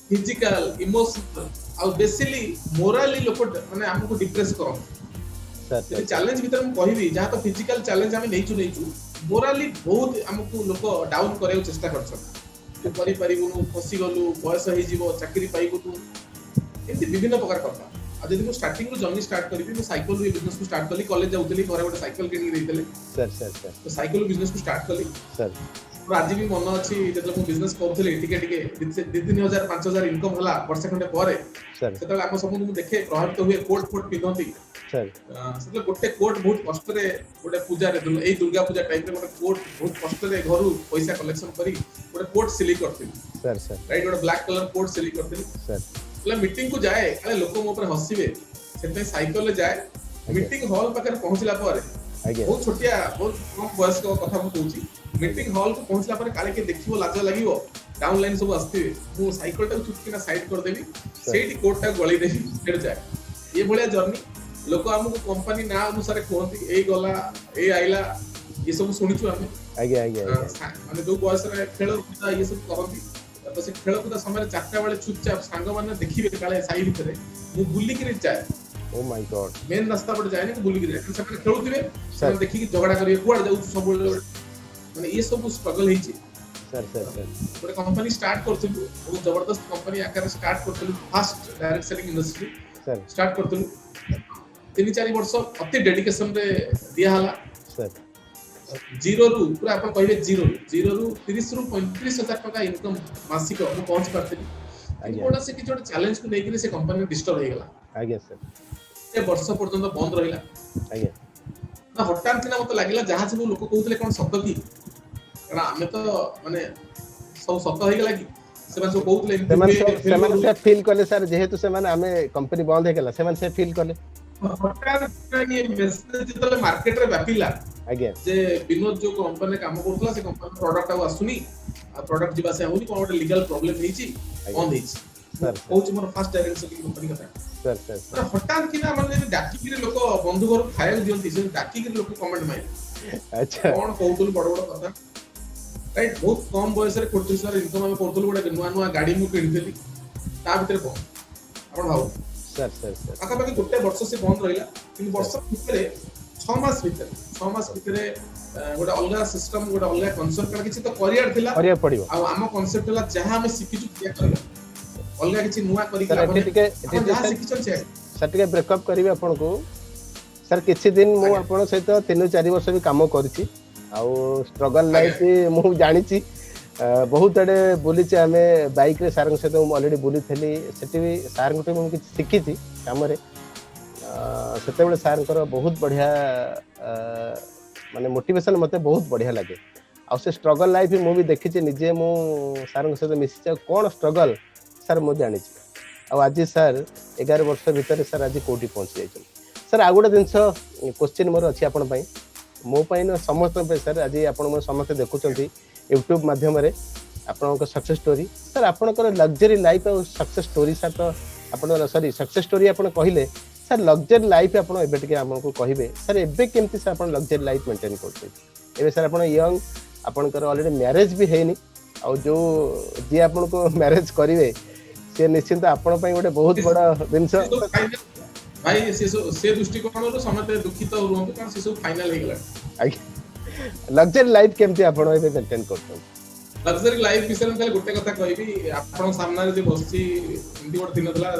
physical emotional आ बेसिकली मोराली लोक माने हमको डिप्रेस करो सर ଯଦି ଚ୍ୟାଲେଞ୍ଜ ଭିତରେ ମୁଁ କହିବି ଯାହା ତ ଫିଜିକାଲ ଚ୍ୟାଲେଞ୍ଜ ଆମେ ନେଇଛୁ ମୋରାଲି ବହୁତ ଆମକୁ ଲୋକ ଡାଉନ କରିବାକୁ ଚେଷ୍ଟା କରିଛନ୍ତି ତୁ କରିପାରିବୁନୁ ଫସିଗଲୁ ବୟସ ହେଇଯିବ ଚାକିରି ପାଇବୁନୁ ଏମିତି ବିଭିନ୍ନ ପ୍ରକାର କଥା ଆଉ ଯଦି ମୁଁ ଷ୍ଟାର୍ଟିଂ ରୁ ଜର୍ଣ୍ଣି ଷ୍ଟାର୍ଟ କରିବି ମୁଁ ସାଇକେଲ ରୁ ବିଜନେସ କୁ ଷ୍ଟାର୍ଟ କଲି କଲେଜ ଯାଉଥିଲି ଘରେ ଗୋଟେ ସାଇକେଲ କିଣିକି ଦେଇଥିଲେ ତ ସାଇକେଲ ବିଜନେସ କୁ ଷ୍ଟାର୍ଟ କଲି ମୋର ଆଜି ବି ମନ ଅଛି ଯେତେବେଳେ ମୁଁ ବିଜନେସ କରୁଥିଲି ଟିକେ ଟିକେ 2-3 ହଜାର 5,000 ଇନକମ୍ ହେଲା ବର୍ଷେ ଖଣ୍ଡେ ପରେ ସେତେବେଳେ ଆମ ସମସ୍ତଙ୍କୁ ମୁଁ ଦେଖେ ପ୍ରଭାବିତ ହୁଏ କୋଟ୍ ପିନ୍ଧନ୍ତି ସେତେବେଳେ ଗୋଟେ କୋଟ୍ ବହୁତ କଷ୍ଟରେ ଗୋଟେ ପୂଜାରେ ଏଇ ଦୁର୍ଗା ପୂଜା ଟାଇମରେ ଗୋଟେ କୋଟ୍ ବହୁତ କଷ୍ଟରେ ଘରୁ ପଇସା କଲେକ୍ସନ କରି ଗୋଟେ କୋଟ୍ ସିଲେଇ କରିଥିଲି ରାଇଟ୍ ଗୋଟେ ବ୍ଲାକ୍ କଲର କୋଟ୍ ସିଲେଇ କରିଥିଲି ମିଟିଂ को जाए अरे लोक मो ऊपर हसिबे सेते साइकिल ले जाए मीटिंग हॉल पाकर पहुंचला पर बहुत छोटिया बहुत कम बयस को कथा को कहूची मीटिंग हॉल को पहुंचला पर काले के देखिबो लाज लागिवो डाउन लाइन सब आस्थिबे मु साइकिल टा चुटकिना साइड कर देबी सेठी कोट टा गळी देबी फेर जाए ये भलिया जर्नी लोक हमको कंपनी ना अनुसार कहंती एई गला एई आइला ये सब सुनिछु हम माने जो बयस रे खेल ये सब कहंती तो से खेल कूदा समय 4टा बेले चुपचाप सांग माने देखिबे काले साई भितरे मु बुली के जाए ओ माय गॉड मेन रास्ता पर जाए नहीं बुली के जाए से खेलुथिबे से देखि कि झगड़ा करिए कुआड जाउ सब माने ये सब स्ट्रगल हेची सर ଗୋଟେ कंपनी स्टार्ट करथिलु बहुत जबरदस्त कंपनी आकार स्टार्ट करथिलु fast direct selling industry start करथिलु 3-4 वर्ष अति डेडिकेशन रे दिया हला सर जीरो रु पूरा अपन कहबे जीरो रु 30 रु 35,000 टका इनकम मासिक हम पहुंच पारथिली कोडा से कि छोटे चैलेंज को लेके से कंपनी डिस्टर्ब हो गेला आगे सर ए वर्ष पर्यंत बंद रहिला आगे ना हटान किना मत लागिला जहां सब लोक कहउतले कोन सत्य की कारण हमें तो माने सब सत्य हो गेला की सेमान सब कहउतले सेमान से फील करले सर जेहेतु सेमान हमें कंपनी बंद हो गेला सेमान से फील करले हटान ये मेसेज जतले मार्केट रे व्यापिला आगे जे विनोद जो कंपनी काम करथला से कंपनी प्रोडक्ट आ आसुनी आ प्रोडक्ट जीवा से होनी कोन लीगल प्रॉब्लम हेची बंद हेची सर कोच मोर फास्ट डायरेक्ट सेलिंग कंपनी कथा सर हटान किना माने डाकी के लोक बंधु घर खाया दियंती से डाकी के लोक कमेंट माइ अच्छा कोन कहउतल बड़ बड़ कथा राइट बहुत कम बयस रे 35,000 इनकम हम करथल गोटे नुआ गाड़ी मु किनथली ता भीतर को आपण भाव सर आका बाकी गोटे वर्ष से बंद रहिला किंतु वर्ष भितरे 6 मास भितरे गोटे अलगा सिस्टम गोटे अलगा कन्सेप्ट कर किछि तो करियर थिला करियर पडियो आ हम कन्सेप्ट ला जहां हम सिकिछु किया करला अलगा किछि नुआ करि के सर सिकिछु सर टिके ब्रेकअप करिवे आपन को सर किछि दिन मु आपन सहित 3-4 वर्ष भी काम करछि आ स्ट्रगल लाइफ मु जानि छी बहुत आड़े बुली आमे बाइक रे सारंग सहित ऑलरेडी बुली थली सेठी भी सारंग को मु किछि सिखी थी काम रे सेते बेले सारंकर बहुत बढ़िया माने मोटिवेशन मते बहुत बढ़िया लगे आ से स्ट्रगल लाइफ मु भी देखि छी निजे मु सारंग सहित मिसी कोन स्ट्रगल सर मु जानि छी आ आज सर 11 वर्ष भीतर सर आज कोटी पहुंच जाय सर आ गोटे जिंस क्वेश्चन मोर अछि आपन पई मो पई न समस्त पे सर आज आपन मन समस्त देखुचंती YouTube माध्यम रे आपन सक्सेस स्टोरी सर आपन लग्जरी लाइफ और सक्सेस स्टोरी सर तो आपन सॉरी सक्सेस स्टोरी आपन कहिले सर लग्जरी लाइफ आपन एबे टिके हमको कहिबे सर एबे केमती सर आपन लग्जरी लाइफ मेंटेन करते एबे सर आपन यंग आपन ऑलरेडी मैरिज भी हेनी आ जो जे आपन को मैरिज करिवे से निश्चित आपन पई गोटे बहुत बड़ा दिनस भाई से दृष्टिकोण रो समते दुखित रहंतु कारण से सब फाइनल हे गेला लग्जरी लाइफ केमती आपन एबे मेंटेन करते लग्जरी लाइफ विषय में गोटे कथा कहबी आपन सामने जे बसची इंदी गोटे दिन थला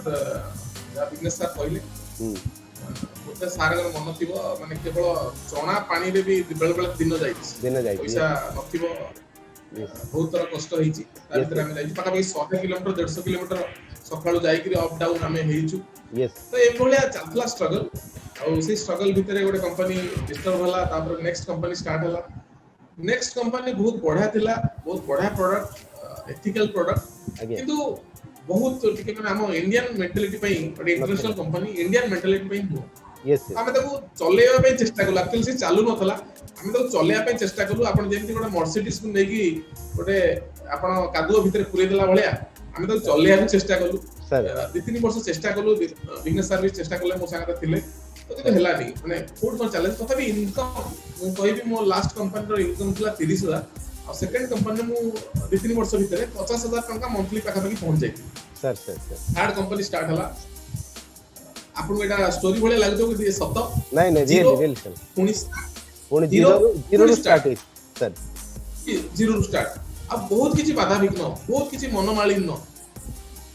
बिजनेस सर कहले गोटे सार मन थिबो माने केवल चना पानी रे भी बेल बेल दिन जाई पैसा नथिबो बहुत तरह कष्ट होईची ता भीतर हम जाई पाका 100 किलोमीटर 150 किलोमीटर सकाळू जाई कि अप डाउन हमें हेइछु यस तो ए भलिया चलला स्ट्रगल और उसी स्ट्रगल भीतर गोटे कंपनी डिस्टर्ब होला तापर नेक्स्ट कंपनी स्टार्ट होला नेक्स्ट कंपनी बहुत बढ़िया थिला बहुत बढ़िया प्रोडक्ट एथिकल प्रोडक्ट किंतु बहुत टिके माने हम इंडियन मेंटालिटी पई इंटरनेशनल कंपनी इंडियन मेंटालिटी पई हो यस हमें ताको चलेबा पे चेष्टा कला एक्चुअली से चालू नथला हमें ताको चलेबा पे चेष्टा कलु आपण जेमति गोटे मर्सिडीज को नेकी गोटे आपण कादुओ भीतर पुरे देला भलिया हमें ताको चलेबा चेष्टा कलु सर 2-3 वर्ष चेष्टा कलु बिजनेस सर्विस चेष्टा कले मो संगत थिले तो किते हेला नहीं माने फूड को चैलेंज तथापि इनकम मु कहबी मो लास्ट कंपनी रो इनकम थिला 30,000 और सेकंड कंपनी मु 2-3 वर्ष भीतर 50,000 टका मंथली पाखा पाखी पहुंच जाई सर थर्ड कंपनी स्टार्ट हला आपको एटा स्टोरी भले लागतो कि ये सत नहीं नहीं जीरो रियल सर पुनी पुणी जीरो जीरो पुणी स्टार्ट है सर जीरो रु स्टार्ट अब बहुत किछि बाधा विघ्न बहुत किछि मनोमालिन्य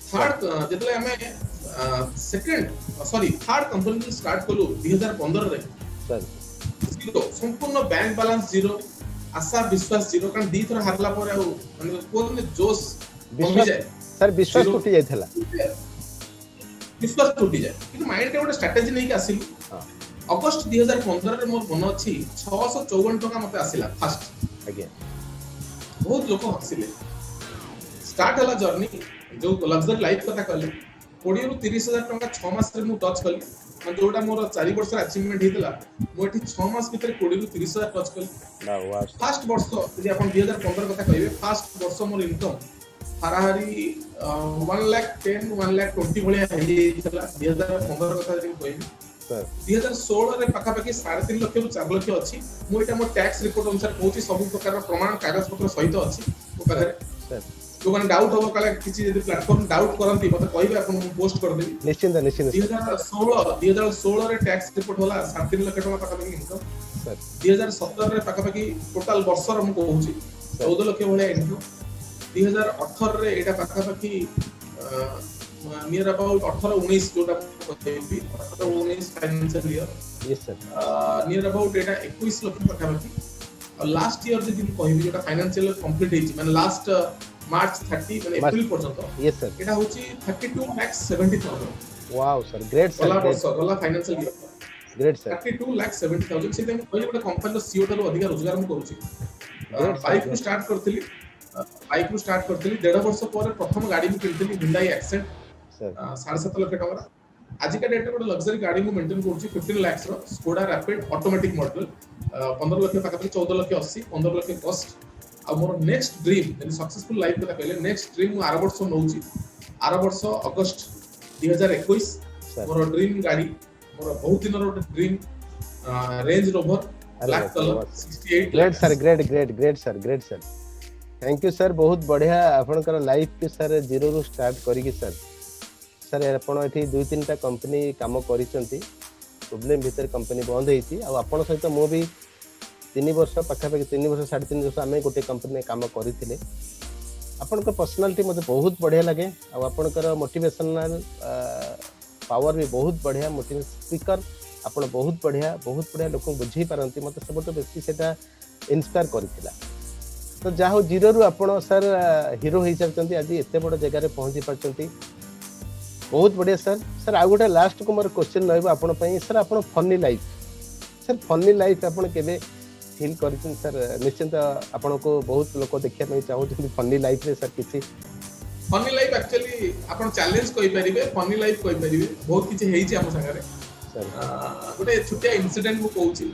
थर्ड जेतले हमें second sorry third company start कलु 2015 रे सर जीरो संपूर्ण बैंक बैलेंस जीरो आशा विश्वास जीरो कारण दी थर हारला पर आ माने कोन जोश कमी जाए सर विश्वास Zero. टूटी जाइथला विश्वास टूटी जाए कि माइंड के गोटे स्ट्रेटजी नहीं के आसिल हां अगस्त 2015 रे मोर मन अछि 654 टका मते आसिला फास्ट आज्ञा बहुत लोक हसिले स्टार्ट हला जर्नी जो लग्जरी लाइफ कथा कहले 20 रु 30,000 टका 6 मास रे मु टच कली ମାନେ जोटा मोर 4 वर्ष अचीवमेंट हेतला मो एठी 6 मास भीतर 20 रु 30,000 टच कली वाह फास्ट वर्ष यदि आपण 2015 कथा कहबे फास्ट वर्ष मोर इनकम हाराहारी 1 लाख 10 1 लाख 20 भलिया हेइथला 2015 कथा जदि कहबे सर 2016 रे पाखा पाखी 3.5 लाख रु 4 लाख अछि मो एटा मो टैक्स रिपोर्ट अनुसार कहूची सब प्रकार प्रमाण कागज पत्र सहित अछि मो पाखरे सर जो माने डाउट हो काले किछि यदि प्लेटफॉर्म डाउट करंती मते कहबे आपण मु पोस्ट कर देबी निश्चिंत निश्चिंत 2016 रे टैक्स रिपोर्ट होला 3.5 लाख टका पाखा पाखी इनकम सर 2017 रे पाखा पाखी टोटल वर्ष रो मु कहूची 14 लाख भलिया इनकम 2018 रे एटा पाखा पाखी नियर अबाउट 18 19 जोटा कहबी 18 19 financial year yes sir near about एटा 21 लाख पाखा पाखी और लास्ट ईयर जदि कहबी जोटा फाइनेंशियल कंप्लीट हेची माने लास्ट मार्च 30 माने अप्रैल पर्यंत यस सर एटा होची 32 lakh 70,000 wow sir great sir गला वर्ष गला financial year great sir 32 lakh 70,000 से हम कहले गोटे कंपनी रो सीईओ ठारो अधिक रोजगार हम करूची बाइक रू स्टार्ट करथिली बाइक रू स्टार्ट करथिली 1.5 वर्ष पर प्रथम गाड़ी मु किनथिली Hyundai Accent सर 7.5 लाख टका आज का डेट गोटे लग्जरी गाड़ी मु मेंटेन करूची 15 लाख रो Skoda Rapid automatic model 15 lakh पाखा 14 लाख 80 15 लाख कॉस्ट आ मोर नेक्स्ट ड्रीम यदि सक्सेसफुल लाइफ कथा कहले नेक्स्ट ड्रीम मु आर वर्ष नौची आर वर्ष अगस्त 2021 मोर ड्रीम गाड़ी मोर बहुत दिन रो dream Range Rover black colour 68 great sir great sir thank you sir बहुत बढ़िया आपनकर लाइफ के सर जीरो रु स्टार्ट करी सर सर आपण एठी 2-3टा कंपनी काम करिसंती प्रॉब्लम भीतर कंपनी बंद हेती आ आपण सहित मो भी 3 वर्ष पाखा पाखी 3 वर्ष 3.5 वर्ष आमे गोटे कंपनी में काम करथिले आपनकर पर्सनालिटी मते बहुत बढ़िया लगे आ आपनकर मोटिवेशनल पावर भी बहुत बढ़िया मोटिवेशन स्पीकर आपण बहुत बढ़िया लोक बुझी पारंती मते सबतो बेसी सेटा इंस्पायर करथिला तो जाहो जीरो रु आपण सर हीरो हो सकते आज एत बड़ जगह पहुंची पार्टी बहुत बढ़िया सर सर आ गोटे लास्ट को मोर क्वेश्चन रही आपण सर आप फनी लाइफ आपण केबे फील कर सर निश्चिंत आपण को बहुत लोक देखा चाहते फनी लाइफ रे सर किसी फनी लाइफ एक्चुअली आपण चैलेंज कहि परिबे फनी लाइफ कहि परिबे बहुत किछि हेइ छै हम संगे सर गोटे छोटिया इंसिडेंट मु कहूची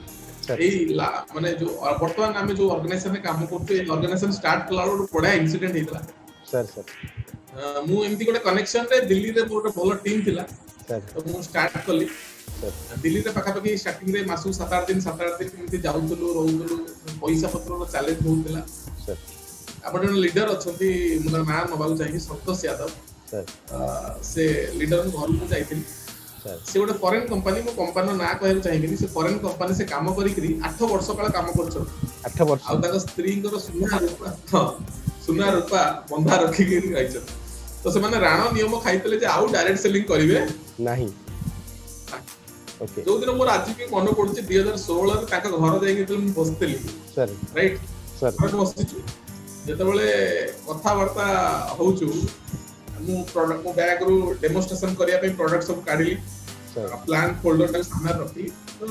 माने जो वर्तमान आमे जो ऑर्गेनाइजेशन में काम करते ऑर्गेनाइजेशन स्टार्ट कला बड़ा इंसिडेंट हेतला सर मु एमती गोटे कनेक्शन रे दिल्ली रे गोटे भलो टीम थिला सर तो मु स्टार्ट कली दिल्ली रे पाखा पाखी स्टार्टिंग रे मासु 7-8 दिन एमती जाउतलु रहउतलु पैसा पत्र रो चैलेंज होउतला सर आपण जन लीडर अछंती मुना नाम नबाउ चाहिए संतोष यादव सर से लीडर घर को जाइथिली से गोटे फॉरेन कंपनी मो कंपनी ना कहै चाहिबिनी से फॉरेन कंपनी से काम करी 8 वर्ष काल काम करछ 8 वर्ष आ ताको स्त्री को सुना रूपा बंधा रखी के रहिछ तो से माने राणा नियम खाइतले जे आउ डायरेक्ट सेलिंग करिवे नाही ओके जो दिन मोर आज के मन पड़छ 2016 रे ताका घर जाई के तुम बसतली सर राइट सर घर बसछु जते बेले कथा वार्ता होउछु मु प्रोडक्ट मो बैग रो डेमोन्स्ट्रेशन करिया पे प्रोडक्ट सब काढली प्लान फोल्डर तक सामने रखी तो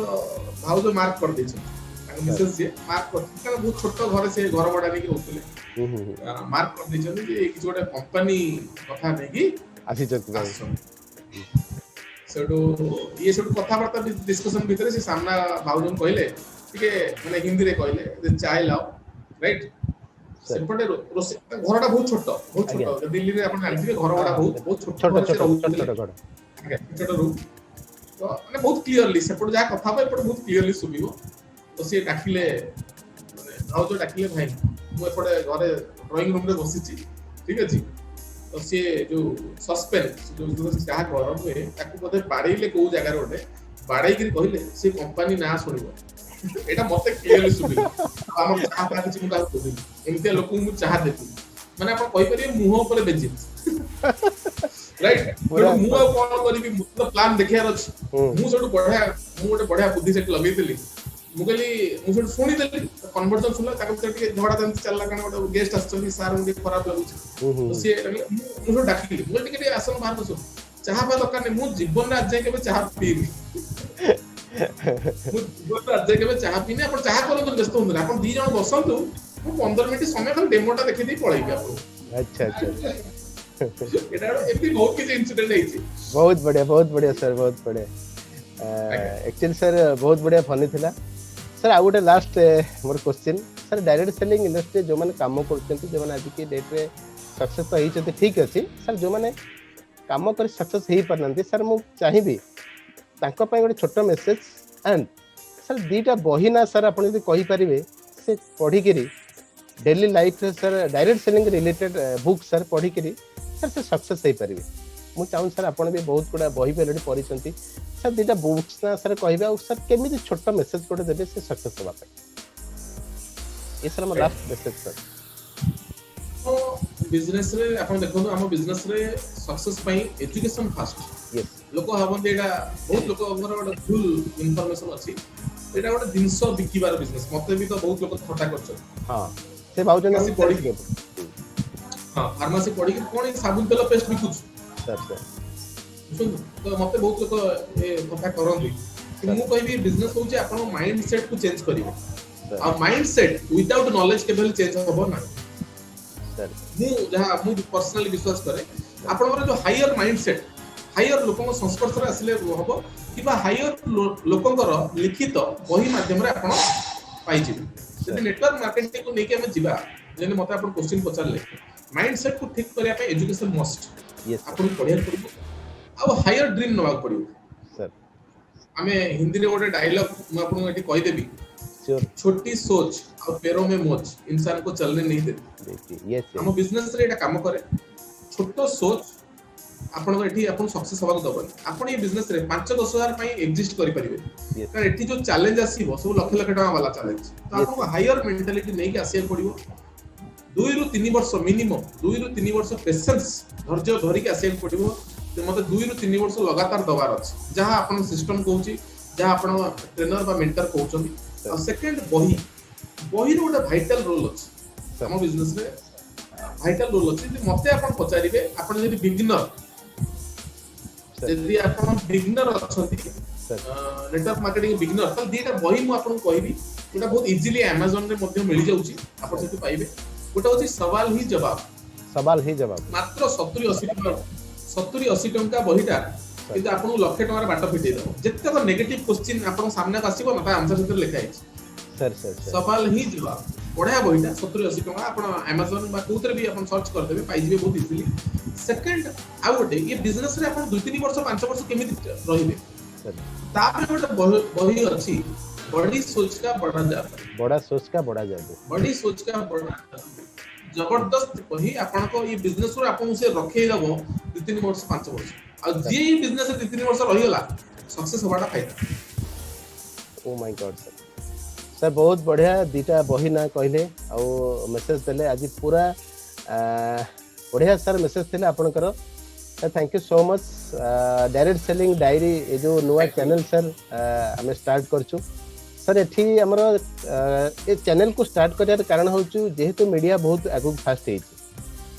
भाउ जो मार्क कर देछ ताके मेसेज जे मार्क कर का बहुत छोट घर से घर बडा नहीं होतले मार्क कर देछ जे किछ गोटे कंपनी कथा नै कि आसी जत सेडो ये सब कथा वार्ता डिस्कशन भीतर से सामना भाउ जो कहले ठीक माने हिंदी रे कहले जे चाय लाओ राइट सेपटे घरटा बहुत छोट दिल्ली रे आपण आलथि घर बडा बहुत छोट छोट रूम तो माने बहुत क्लियरली सेपटे जा कथा बा एपटे बहुत क्लियरली सुबिबो तो से डाकिले माने भाउ जो डाकिले भाई मु एपटे घरे ड्राइंग रूम रे बसिछि ठीक अछि तो सी जो सस्पेंस जो चाह गरम हुए ताको बोधे बाड़ेइले को जगह रोटे बाड़ाई करी कहले से कंपनी ना सुनिबो एटा मते क्लियरली सुनिबो हमर चाह पा किछि मुका कहबी एमते लोक मु चाह देती माने आपण कहि परिए मुह ऊपर बेची राइट मु आ कोन करबी मतलब प्लान देखियार अछि मु सेटु बढ़िया मु गोटे बढ़िया बुद्धि सेट लगेई देली मु कहली मु सेटु सुनी देली कन्वर्जन सुनला ताको टिके झगड़ा जंत चलला कान गोटे गेस्ट आछथि सार मुके खराब लागुछि तो से मु सेटु डाकिली मु टिके आसन बाहर बसो चाह पा दरकार नै मु जीवन रे आज जाय केबे चाह पीबी मु जीवन रे आज जाय केबे चाह पीने आपण चाह करन व्यस्त होन आपण दी जण बसंतु मु 15 मिनिट समय खाली डेमोटा देखि दी पळैबी आपण अच्छा अच्छा एटा एपी बहुत किछ इंसिडेंट है बहुत बढ़िया सर बहुत बढ़िया एक्चुअली सर बहुत बढ़िया फनी थिला सर आ गोटे last more question sir direct selling industry जो माने काम करछंती जो माने आज की डेट रे सक्सेस तो हिचते ठीक अछि सर जो माने काम कर सक्सेस ही परनंती सर मु चाहिबी तांको पय गोटे छोटो मेसेज एंड सर दीटा बही ना सर आपण यदि कहि परिबे से पढी करी डेली लाइफ रे sir direct selling related book sir पढी करी सर से सक्सेस हो पारे मु चाहूँ सर आपन भी बहुत गुड़ा बही पे ऑलरेडी पढ़ी सर दीटा बुक्स ना सर कहबे आ सर केमिति छोट मेसेज कोटे देबे से सक्सेस होबा पे ये सर हमर लास्ट मेसेज सर तो बिजनेस रे आपण देखो हम बिजनेस रे सक्सेस पई एजुकेशन फास्ट यस लोक हबन एटा बहुत लोक हमर गोटे फुल इंफॉर्मेशन अछि एटा गोटे जिंस बिकिबार बिजनेस मते भी तो बहुत लोक थटा करछ हां से भाउजन से पढ़ी हां फार्मेसी पढ़ी के कोन साबुन तेल पेस्ट बिकुछ सर सर सुन तो मते बहुत लोक ए कथा करन कि मु कहबी बिजनेस होचे आपण माइंड सेट को चेंज करिवे आ माइंड सेट विदाउट नॉलेज केबल चेंज होबो ना सर मु जहां मु पर्सनली विश्वास करे आपनकर जो हायर माइंड सेट हायर लोकन संस्पर्श रे आसिले होबो किबा हायर लोकनकर लिखित बही माध्यम रे आपण पाई जिवे जदि नेटवर्क मार्केटिंग को नेके हम जिबा जेने मते आपण क्वेश्चन पचारले माइंड सेट को ठीक करिया पे एजुकेशन मस्ट यस आपण पढिया पड़िबो आ हायर ड्रीम नवा पड़िबो सर हमें हिंदी रे गोटे डायलॉग म आपण एटी कहि देबी श्योर छोटी सोच और पैरों में मोच इंसान को चलने नहीं देती यस हम बिजनेस रे एटा काम करे छोटो सोच आपण एठी आपण सक्सेस होबा दबन आपण ये बिजनेस रे 5-10 हजार पई एग्जिस्ट करि परिबे कारण एठी जो चैलेंज आसीबो सब लाख लाख टका वाला चैलेंज तो आपको हायर मेंटालिटी नै के आसिया पड़िबो 2 रु 3 वर्ष मिनिमम 2 रु 3 वर्ष पेशेंस धैर्य धरि के आसिया पड़िबो ते मते 2 रु 3 वर्ष लगातार दबार अछि जहां आपण सिस्टम कहूची जहां आपण ट्रेनर बा मेंटर कहउछन और सेकंड बही रो गोटे वाइटल रोल अछि हम बिजनेस रे वाइटल रोल अछि जे मते आपण पचारिबे आपण जदि बिगिनर यदि आपण बिगिनर अछंती नेटवर्क मार्केटिंग बिगिनर त दीटा बही मु आपण कहबी एटा बहुत इजीली Amazon रे मध्ये मिल जाउची आपण सेटु पाइबे गोटे होची सवाल ही जवाब मात्र 70-80 टंका बहीटा किंतु आपण लाख टंका बाट फिटै दो जत्ते तो नेगेटिव क्वेश्चन आपण सामने आसीबो ना आंसर सेटर लिखा है सर सर सवाल ही जवाब बढ़िया बहीटा 70-80 टंका आपण Amazon बा कोतरे भी आपण सर्च कर देबे पाइ जिवे बहुत इजीली सेकंड आ गोटे ये बिजनेस रे आपण 2-3 वर्ष 5 वर्ष केमिति रहिबे सर तापर गोटे बही अछि बड़ी सोच का बड़ा जादू बड़ी सोच का बड़ा जबरदस्त बही आपण को ये बिजनेस रो आपण से रखे दबो 2-3 वर्ष 5 वर्ष आ जे बिजनेस 2-3 वर्ष रहि गला सक्सेस होबाटा फायदा ओ माय गॉड सर बहुत बढ़िया दीटा बही ना कहले आ मेसेज देले आज पूरा बढ़िया सर मेसेज थिले आपनकर thank you so much direct selling diary ये जो नुआ चैनल सर हमें स्टार्ट करछु सर एठी हमर ए चैनल को स्टार्ट करार कारण होछु जेहेतु मीडिया बहुत आगु फास्ट हे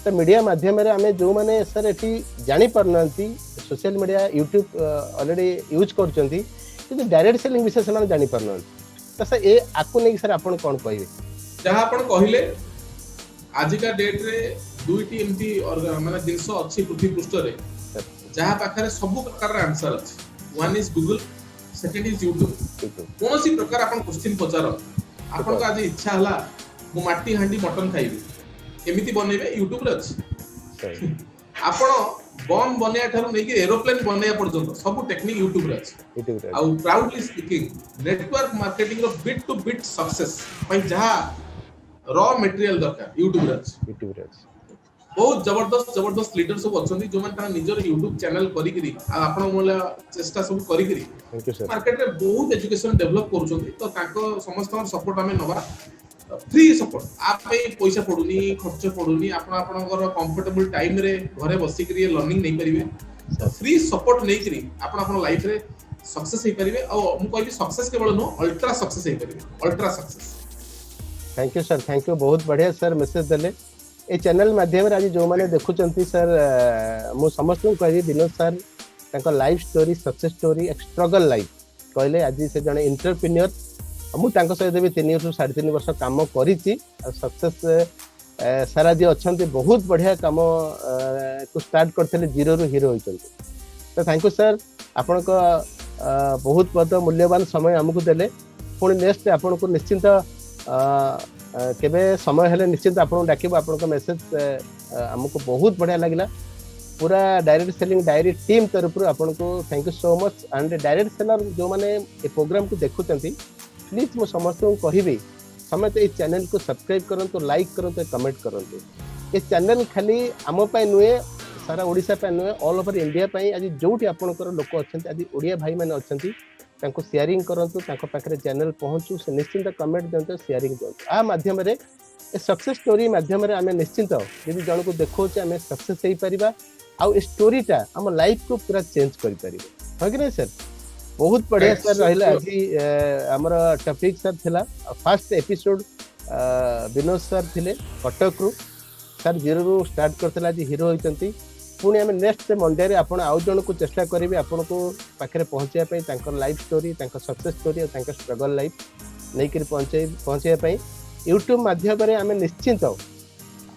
तो मीडिया माध्यम रे हमें जो माने सर एठी जानि परनंती social media YouTube already use करचंती कि डायरेक्ट सेलिंग विषय से जानि परनंती तो सर ए आकु नै सर आपण कोन कहिबे जहां आपण कहिले आज का डेट रे दुईटी एमटी और माने जिंस अछि पृथ्वी पृष्ठ रे जहां पाखरे सब प्रकार रे आंसर अछि one is Google second is YouTube कोनोसी प्रकार आपण क्वेश्चन पचार आपण को आज इच्छा हला मु माटी हांडी मटन खाइबे एमिति बनेबे यूट्यूब रे अछि आपण बम बनेया थारु नै कि एरोप्लेन बनेया पर्यंत सब टेक्निक यूट्यूब रे अछि आ प्राउडली स्पीकिंग नेटवर्क मार्केटिंग रो बिट टू बिट सक्सेस पई जहां रॉ मटेरियल दरकार यूट्यूब रे अछि बहुत जबरदस्त जबरदस्त लीडर सब अच्छी जो मैंने निजर यूट्यूब चैनल करी आपण चेष्टा सब करी थैंक यू सर मार्केट रे बहुत एजुकेशन डेवलप करूछंती तो ताको समस्त सपोर्ट हमें नबा फ्री सपोर्ट आप पैसा पड़ूनी खर्च पड़ूनी आपण आपनकर कंफर्टेबल टाइम रे घरे बसी करी लर्निंग नहीं परिवे फ्री सपोर्ट नहीं करी आपण आपण लाइफ रे सक्सेस हे परिवे और मु कहबी सक्सेस केवल नो अल्ट्रा सक्सेस हे परिवे ultra success thank you sir thank you बहुत बढ़िया सर मेसेज देले ए चैनल माध्यम रे आज जो माने देखुचंती सर मु समस्त को कहि विनोद सर तांको लाइफ स्टोरी सक्सेस स्टोरी एक स्ट्रगल लाइफ कहले आज से जने एंटरप्रेन्योर मु तांको सहित भी 3 वर्ष 3.5 वर्ष काम करिछि सक्सेस सारा जी अछंती बहुत बढ़िया काम को स्टार्ट करथले जीरो रु हीरो होइचंती तो थैंक यू सर आपन को बहुत बहुत मूल्यवान समय हमकु देले पुणी नेक्स्ट आपन को निश्चिंत केबे समय हेले निश्चिंत आपन डाकिबो आपन को मेसेज हमकु बहुत बढ़िया लागला पूरा डायरेक्ट सेलिंग डायरी टीम तरफ आपन को thank you so much and direct seller जो माने ए प्रोग्राम को देखुचंती प्लीज मो समस्त को कहिबे समस्त ए चैनल को सब्सक्राइब करंतु लाइक करंतु कमेंट करंतु ए चैनल खाली आम पाई नुए सारा ओडिशा पाई नुए ऑल ओवर इंडिया पाई आज जोटी आपनकर लोक अछंती आज ओडिया भाई माने अछंती तांको शेयरिंग करंतु तांको पाखरे चैनल पहुंचू से निश्चिंत कमेंट दियंतु शेयरिंग दियंतु आ माध्यम रे ए सक्सेस स्टोरी माध्यम रे हमें निश्चिंत यदि जण को देखौ छ हमें सक्सेस हेई परिबा आ स्टोरीटा हम लाइफ को पूरा चेंज करि परिबे हो कि नहीं सर बहुत बढ़िया सर रहला आज हमर टॉपिक सर थिला फर्स्ट एपिसोड विनोद सर थिले कटक रु सर जीरो रु स्टार्ट करथला आज हीरो होइचंती पुणी आम नेक्स्ट मंडे रे आपण आउ जण को चेष्टा करेंगे आपण को पाखे पहुँचाई लाइफ स्टोरी सक्सेस स्टोरी और स्ट्रगल लाइफ नहीं कर पहुँचाई यूट्यूब माध्यम आम निश्चिंत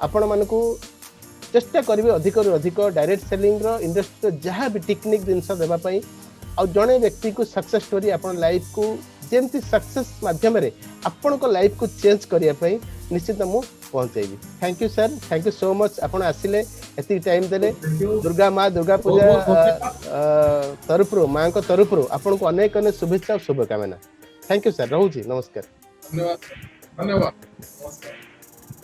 आपण मान चेष्टा करेंगे अधिक रु अधिक डायरेक्ट सेलिंग इंडस्ट्री जहाँ भी टेक्निक जिनस देवाई आ जड़े व्यक्ति को सक्सेस स्टोरी आपण लाइफ को जमती सक्सेस माध्यम आपण को लाइफ को चेंज करने निश्चित मु पहुँचेबी thank you sir thank you so much आपण आसिले एति टाइम देले दुर्गा माँ दुर्गा पूजा तरफ माँ को तरफ आपण को अनेक अनेक शुभेच्छा और शुभकामना थैंक यू सर रहूची नमस्कार धन्यवाद धन्यवाद नमस्कार।